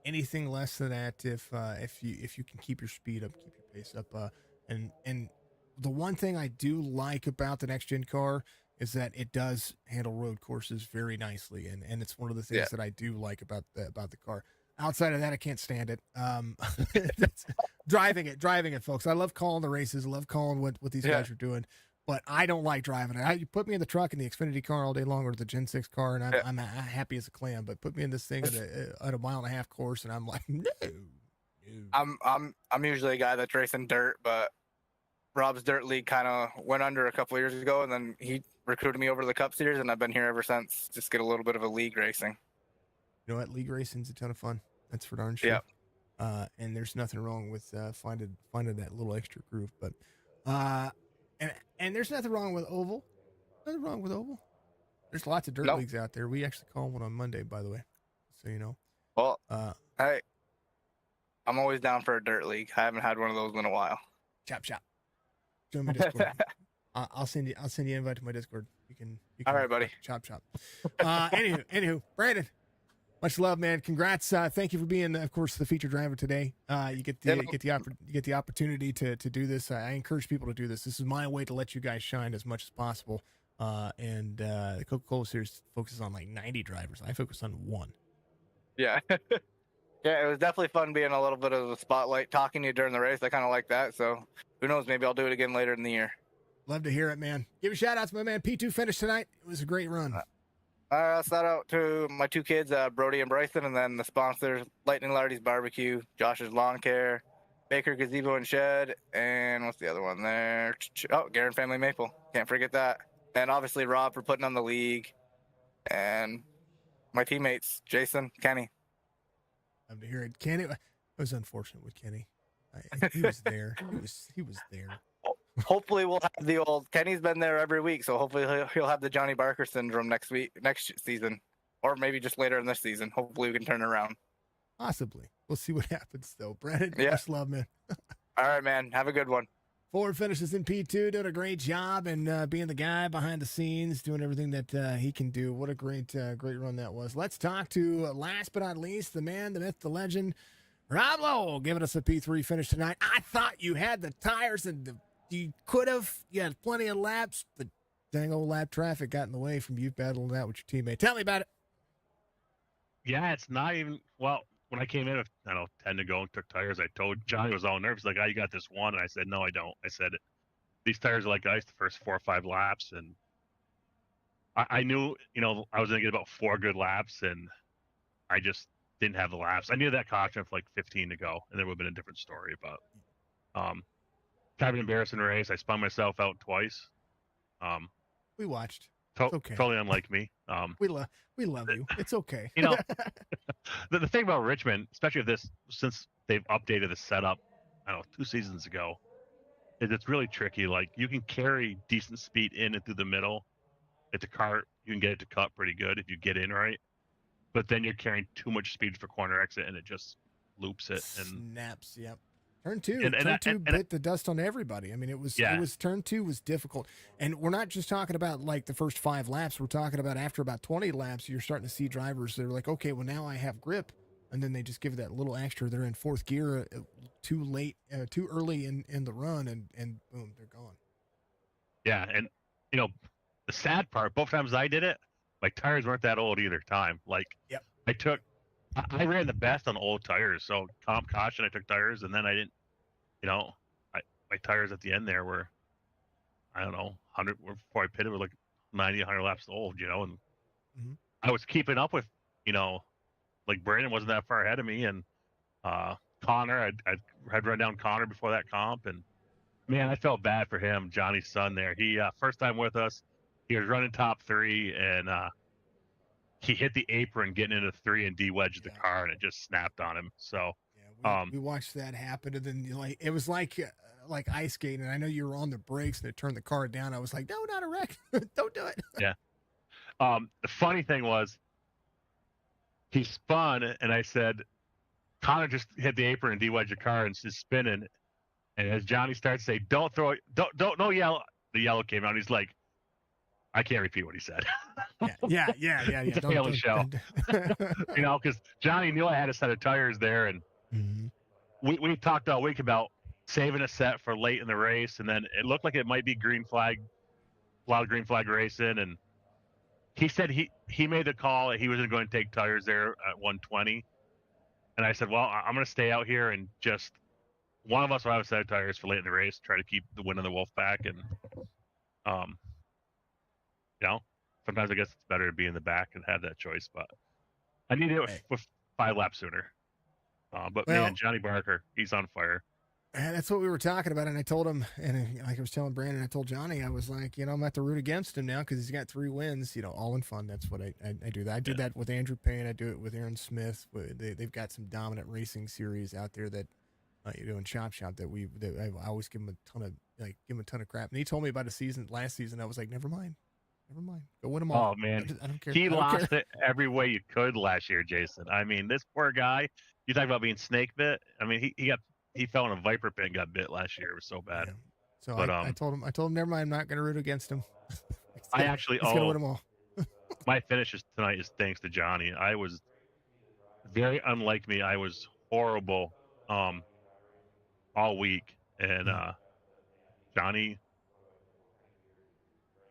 Anything less than that, if you can keep your speed up, keep your pace up, and the one thing I do like about the next gen car is that it does handle road courses very nicely, and it's one of the things that I do like about the car. Outside of that, I can't stand it. Driving it, folks. I love calling the races. I love calling what these guys are doing, but I don't like driving it. You put me in the truck in the Xfinity car all day long, or the Gen 6 car, and I'm happy as a clam. But put me in this thing at a 1.5-mile course, and I'm like, no. I'm usually a guy that's racing dirt, but Rob's Dirt League kind of went under a couple of years ago, and then he recruited me over to the Cup Series, and I've been here ever since. Just get a little bit of a league racing. You know what? League racing's a ton of fun. That's for darn sure. Yeah. And there's nothing wrong with finding that little extra groove. But and there's nothing wrong with oval. Nothing wrong with oval. There's lots of dirt leagues out there. We actually call one on Monday, by the way. So you know. Well, hey, I'm always down for a dirt league. I haven't had one of those in a while. Chop. Join my Discord. I'll send you an invite to my Discord. You can all right, buddy. Chop. Anywho, Brandon, much love, man. Congrats. Thank you for being, of course, the featured driver today. You get the opportunity to do this. I encourage people to do this. This is my way to let you guys shine as much as possible. And the Coca-Cola Series focuses on like 90 drivers. I focus on 1. Yeah. Yeah, it was definitely fun being a little bit of the spotlight, talking to you during the race. I kind of like that. So who knows? Maybe I'll do it again later in the year. Love to hear it, man. Give a shout out to my man P2 finished tonight. It was a great run. Shout out to my 2 kids, Brody and Bryson, and then the sponsors, Lightning Lardy's Barbecue, Josh's Lawn Care, Baker Gazebo and Shed, and what's the other one there? Oh, Garen Family Maple. Can't forget that. And obviously Rob for putting on the league, and my teammates, Jason, Kenny. Love to hear it. Kenny, it was unfortunate with Kenny. He was there. He was there. Hopefully we'll have the old Kenny's been there every week, so hopefully he'll have the Johnny Barker syndrome next season, or maybe just later in this season. Hopefully we can turn it around. Possibly. We'll see what happens though. Brandon, much love, man. All right, man. Have a good one. Ford finishes in P2, doing a great job and being the guy behind the scenes, doing everything that he can do. What a great run that was. Let's talk to, last but not least, the man, the myth, the legend, Rob Lowe, giving us a P3 finish tonight. I thought you had the tires and you could have. You had plenty of laps, but dang old lap traffic got in the way from you battling out with your teammate. Tell me about it. Yeah, it's not even, well, when I came in, I don't know, 10 to go and took tires, I told Johnny, was all nervous, like, you got this one. And I said, no, I don't. I said, these tires are like ice the first 4 or 5 laps. And I knew, I was going to get about 4 good laps, and I just didn't have the laps. I needed that caution for like 15 to go, and there would have been a different story. But kind of an embarrassing race. I spun myself out twice. We watched. okay. Totally unlike me. We love you. It's okay. You know, the thing about Richmond, especially if since they've updated the setup, I don't know, 2 seasons ago, is it's really tricky. Like you can carry decent speed in and through the middle. At the cart, you can get it to cut pretty good if you get in right. But then you're carrying too much speed for corner exit, and it just loops it. And Snaps. Yep. Turn two and bit the dust on everybody. I mean, it was turn 2 was difficult, and we're not just talking about like the first 5 laps. We're talking about after about 20 laps, you're starting to see drivers that are like, okay, well now I have grip, and then they just give it that little extra. They're in 4th gear, too late, too early in the run, and boom, they're gone. Yeah, and you know, the sad part, both times I did it, my tires weren't that old either time. Like, yep. I ran the best on old tires, so comp caution, I took tires, and then I didn't, my tires at the end there were, I don't know, 100, before I pitted, were like 90, 100 laps old, and I was keeping up with, like Brandon wasn't that far ahead of me, and Connor, I had run down Connor before that comp, and man, I felt bad for him, Johnny's son there. He, first time with us, he was running top 3, and he hit the apron getting into 3 and de-wedged the car, and it just snapped on him. So we watched that happen, and then it was like ice skating. And I know you were on the brakes, and it turned the car down. I was like, no, not a wreck. Don't do it. Yeah. The funny thing was, he spun, and I said, Connor just hit the apron and de-wedged the car, and is spinning. And as Johnny starts to say, don't throw it, don't, no yellow. The yellow came out. He's like, I can't repeat what he said. Yeah. It's a failing show. Because Johnny knew I had a set of tires there, and we talked all week about saving a set for late in the race, and then it looked like it might be green flag, a lot of green flag racing, and he said he made the call that he wasn't going to take tires there at 120, and I said, well, I'm going to stay out here and just one of us will have a set of tires for late in the race, try to keep the win of the wolf back, and sometimes I guess it's better to be in the back and have that choice, but I needed it with 5 laps sooner. But man, Johnny Barker, he's on fire. And that's what we were talking about, and I told him, and like I was telling Brandon, I told Johnny, I was like, I'm at the root against him now because he's got 3 wins, all in fun. That's what I do. That I did that with Andrew Payne. I do it with Aaron Smith. They've got some dominant racing series out there that in Chop Shop that I always give him a ton of crap. And he told me about last season. I was like, never mind, go win them all. Oh man, I don't care. He lost it every way you could last year, Jason. I mean, this poor guy. You talk about being snake bit. I mean, he fell in a viper pit and got bit last year. It was so bad. Yeah. So but, I told him, never mind. I'm not going to root against him. I actually going to win them all. My finish tonight is thanks to Johnny. I was very unlike me. I was horrible all week, and Johnny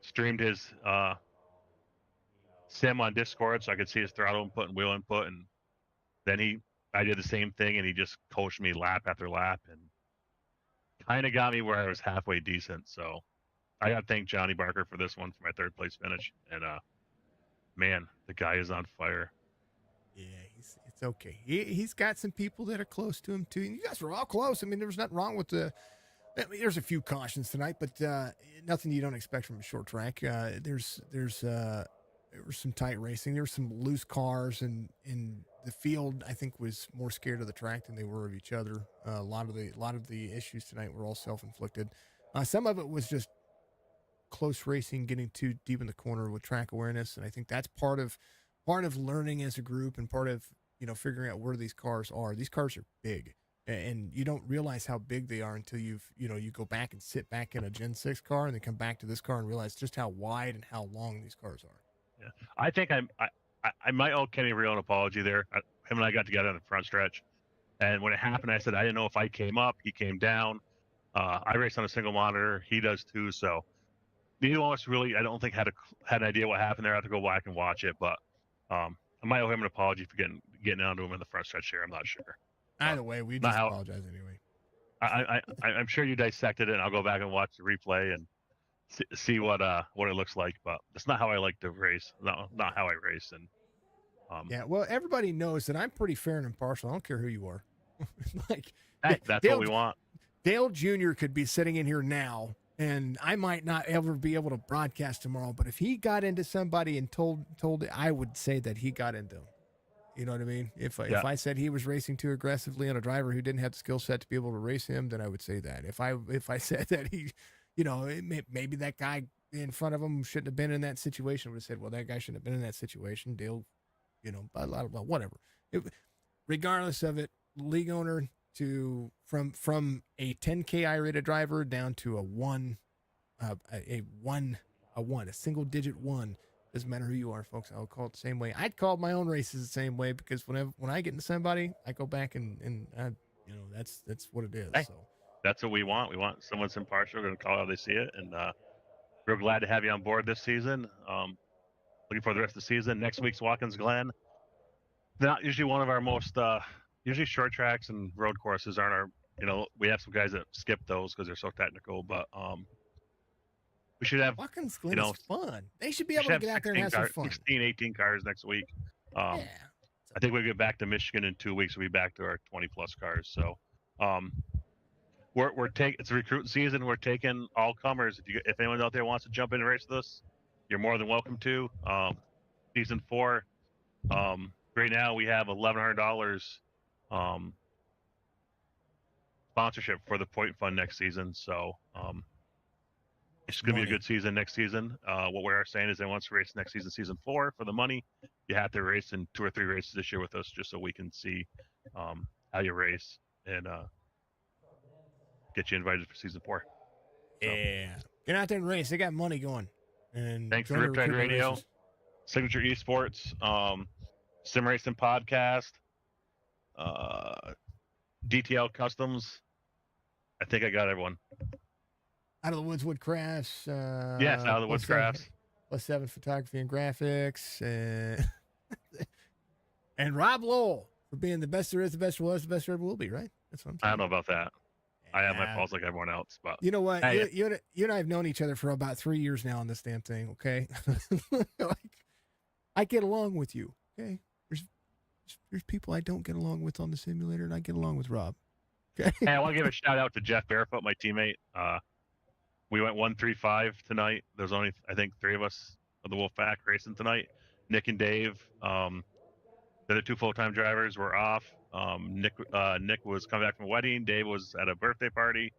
streamed his sim on Discord so I could see his throttle input and wheel input, and then I did the same thing, and he just coached me lap after lap and kind of got me where I was halfway decent. So I got to thank Johnny Barker for this one, for my 3rd place finish. And man, the guy is on fire. Yeah, it's okay. He's got some people that are close to him too. And you guys were all close. I mean, there was nothing wrong with there's a few cautions tonight, but nothing you don't expect from a short track. There was some tight racing. There were some loose cars, and the field, I think, was more scared of the track than they were of each other. A lot of the issues tonight were all self-inflicted. Some of it was just close racing, getting too deep in the corner with track awareness, and I think that's part of learning as a group, and part of figuring out where these cars are. These cars are big, and you don't realize how big they are until you go back and sit back in a Gen 6 car and then come back to this car and realize just how wide and how long these cars are. Yeah, I think I might owe Kenny Real an apology there. Him and I got together in the front stretch, and when it happened, I said I didn't know if I came up, he came down. I race on a single monitor, he does too. So neither one of us really, I don't think, had an idea what happened there. I have to go back and watch it, but I might owe him an apology for getting onto him in the front stretch here. I'm not sure. Either way, we just apologize anyway. I'm sure you dissected it, and I'll go back and watch the replay and see what it looks like, but that's not how I like to race. Not how I race. And yeah, well, everybody knows that I'm pretty fair and impartial. I don't care who you are. that's Dale, what we want. Dale Jr. could be sitting in here now And I might not ever be able to broadcast tomorrow, but if he got into somebody and told it, I would say that he got into him. You know what I mean? If I said he was racing too aggressively on a driver who didn't have the skill set to be able to race him, then I would say that. If I said that he, maybe that guy in front of him shouldn't have been in that situation, I would have said, well, that guy shouldn't have been in that situation. Deal, blah, blah, blah, whatever. Regardless of it, league owner from a 10K I rated driver down to a single digit one. Doesn't matter who you are, folks. I'll call it the same way. I'd call my own races the same way because when I get into somebody, I go back and that's what it is. Hey. So That's what we want. We want someone's impartial. We're going to call how they see it, and we're glad to have you on board this season. Looking for the rest of the season. Next week's Watkins Glen. Not usually one of our most usually short tracks and road courses aren't our. We have some guys that skip those because they're so technical, but we should have Watkins Glen is fun. They should be able to get out there and have some fun. 16, 18 cars next week. I think we'll get back to Michigan in 2 weeks. We'll be back to our 20 plus cars. So it's a recruiting season. We're taking all comers. If anyone out there wants to jump in and race with us, you're more than welcome to. Season 4. Right now we have $1,100 sponsorship for the Point Fund next season. So it's going to be a good season next season. What we are saying is that once we race next season, season 4, for the money, you have to race in 2 or 3 races this year with us just so we can see how you race and get you invited for season 4. So. Yeah. Get out there and race. They got money going. And thanks to Riptide Radio, races. Signature eSports, Sim Racing Podcast, DTL Customs. I think I got everyone. Out of the Woods Wood Crafts. Yes, Out of the Woods Crafts. +7 Photography and Graphics. And Rob Lowell for being the best there is, the best there was, the best there ever will be, right? That's what I'm saying. I don't know about that. I have my faults like everyone else, but you know what? Hey, you and I have known each other for about 3 years now on this damn thing. Okay, I get along with you. Okay, there's people I don't get along with on the simulator, and I get along with Rob. Okay. Hey, I want to give a shout out to Jeff Barefoot, my teammate. We went 1-3-5 tonight. There's only I think 3 of us of the Wolfpack racing tonight. Nick and Dave, the other 2 full-time drivers were off. Nick was coming back from a wedding. Dave was at a birthday party.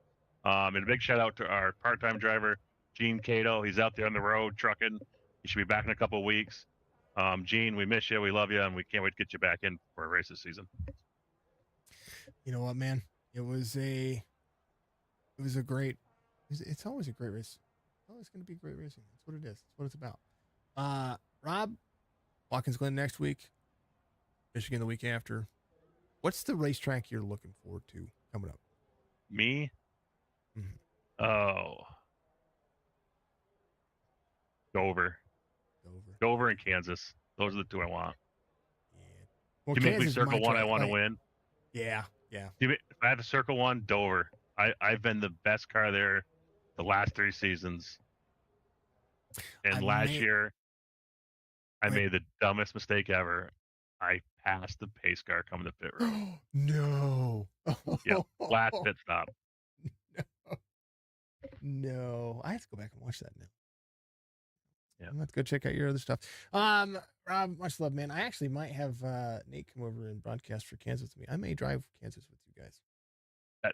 And a big shout out to our part-time driver, Gene Cato. He's out there on the road trucking. He should be back in a couple of weeks. Gene, we miss you. We love you. And we can't wait to get you back in for a race this season. You know what, man? It's always a great race. It's always going to be great racing. That's what it is. That's what it's about. Rob, Watkins Glen next week, Michigan the week after. What's the racetrack you're looking forward to coming up? Me? Mm-hmm. Oh. Dover and Kansas. Those are the 2 I want. Yeah. Well, Give me Circle 1 I want to win. Yeah. If I have a Circle 1, Dover. I've been the best car there the last 3 seasons. And last year, I made the dumbest mistake ever. I passed the pace car coming to pit road. No. Yep. Last pit stop. No. I have to go back and watch that now. Yeah. I'm going to go check out your other stuff. Rob, much love, man. I actually might have Nate come over and broadcast for Kansas with me. I may drive Kansas with you guys.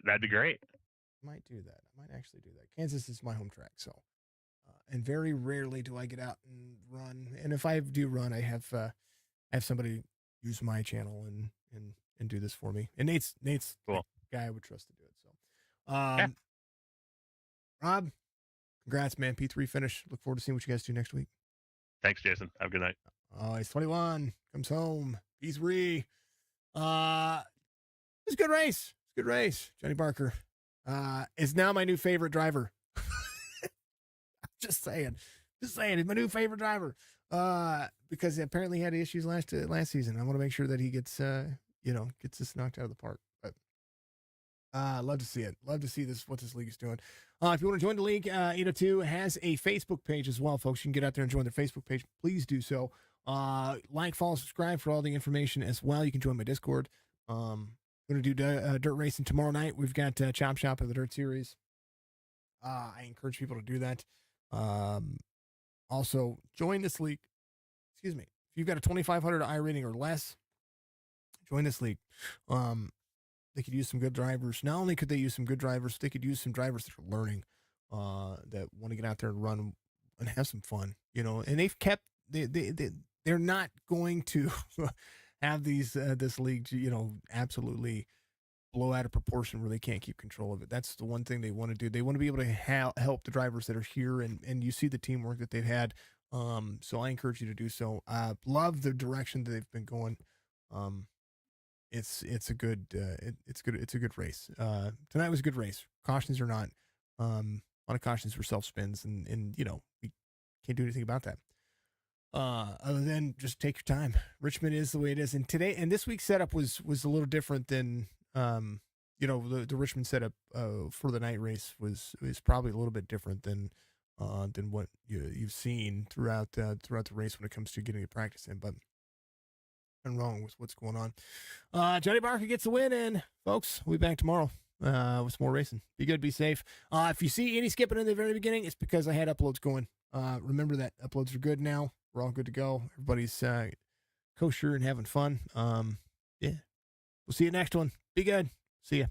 That'd be great. I might do that. I might actually do that. Kansas is my home track, so. And very rarely do I get out and run. And if I do run, I have somebody use my channel and do this for me. And Nate's cool. The guy I would trust to do it. So, Rob, congrats, man. P3 finish. Look forward to seeing what you guys do next week. Thanks, Jason. Have a good night. He's 21. Comes home. P3. It's a good race. It's a good race. Johnny Barker is now my new favorite driver. Just saying. He's my new favorite driver. Because apparently he had issues last season. I want to make sure that he gets this knocked out of the park. But love to see it. Love to see what this league is doing. If you want to join the league, 802 has a Facebook page as well, folks. You can get out there and join their Facebook page. Please do so. Like, follow, subscribe for all the information as well. You can join my Discord. Going to do dirt racing tomorrow night. We've got Chop Shop of the Dirt Series. I encourage people to do that. Also, join this league. Excuse me. If you've got a 2,500 I rating or less, join this league. They could use some good drivers. Not only could they use some good drivers, they could use some drivers that are learning, that want to get out there and run and have some fun, and they've kept, they're not going to have this league, absolutely blow out of proportion where they can't keep control of it. That's the one thing they want to do. They want to be able to help the drivers that are here, and you see the teamwork that they've had. So I encourage you to do so. Love the direction that they've been going. It's a good it's a good race. Tonight was a good race. Cautions or not, a lot of cautions for self spins, and we can't do anything about that. Other than just take your time. Richmond is the way it is, and this week's setup was a little different than the Richmond setup for the night race was probably a little bit different than what you've seen throughout the race when it comes to getting a practice in, but. And wrong with what's going on. Johnny Barker gets the win, and folks, we'll be back tomorrow with some more racing. Be good, be safe. If you see any skipping in the very beginning, it's because I had uploads going. Remember that uploads are good now. We're all good to go. Everybody's kosher and having fun. Yeah. We'll see you next one. Be good. See ya.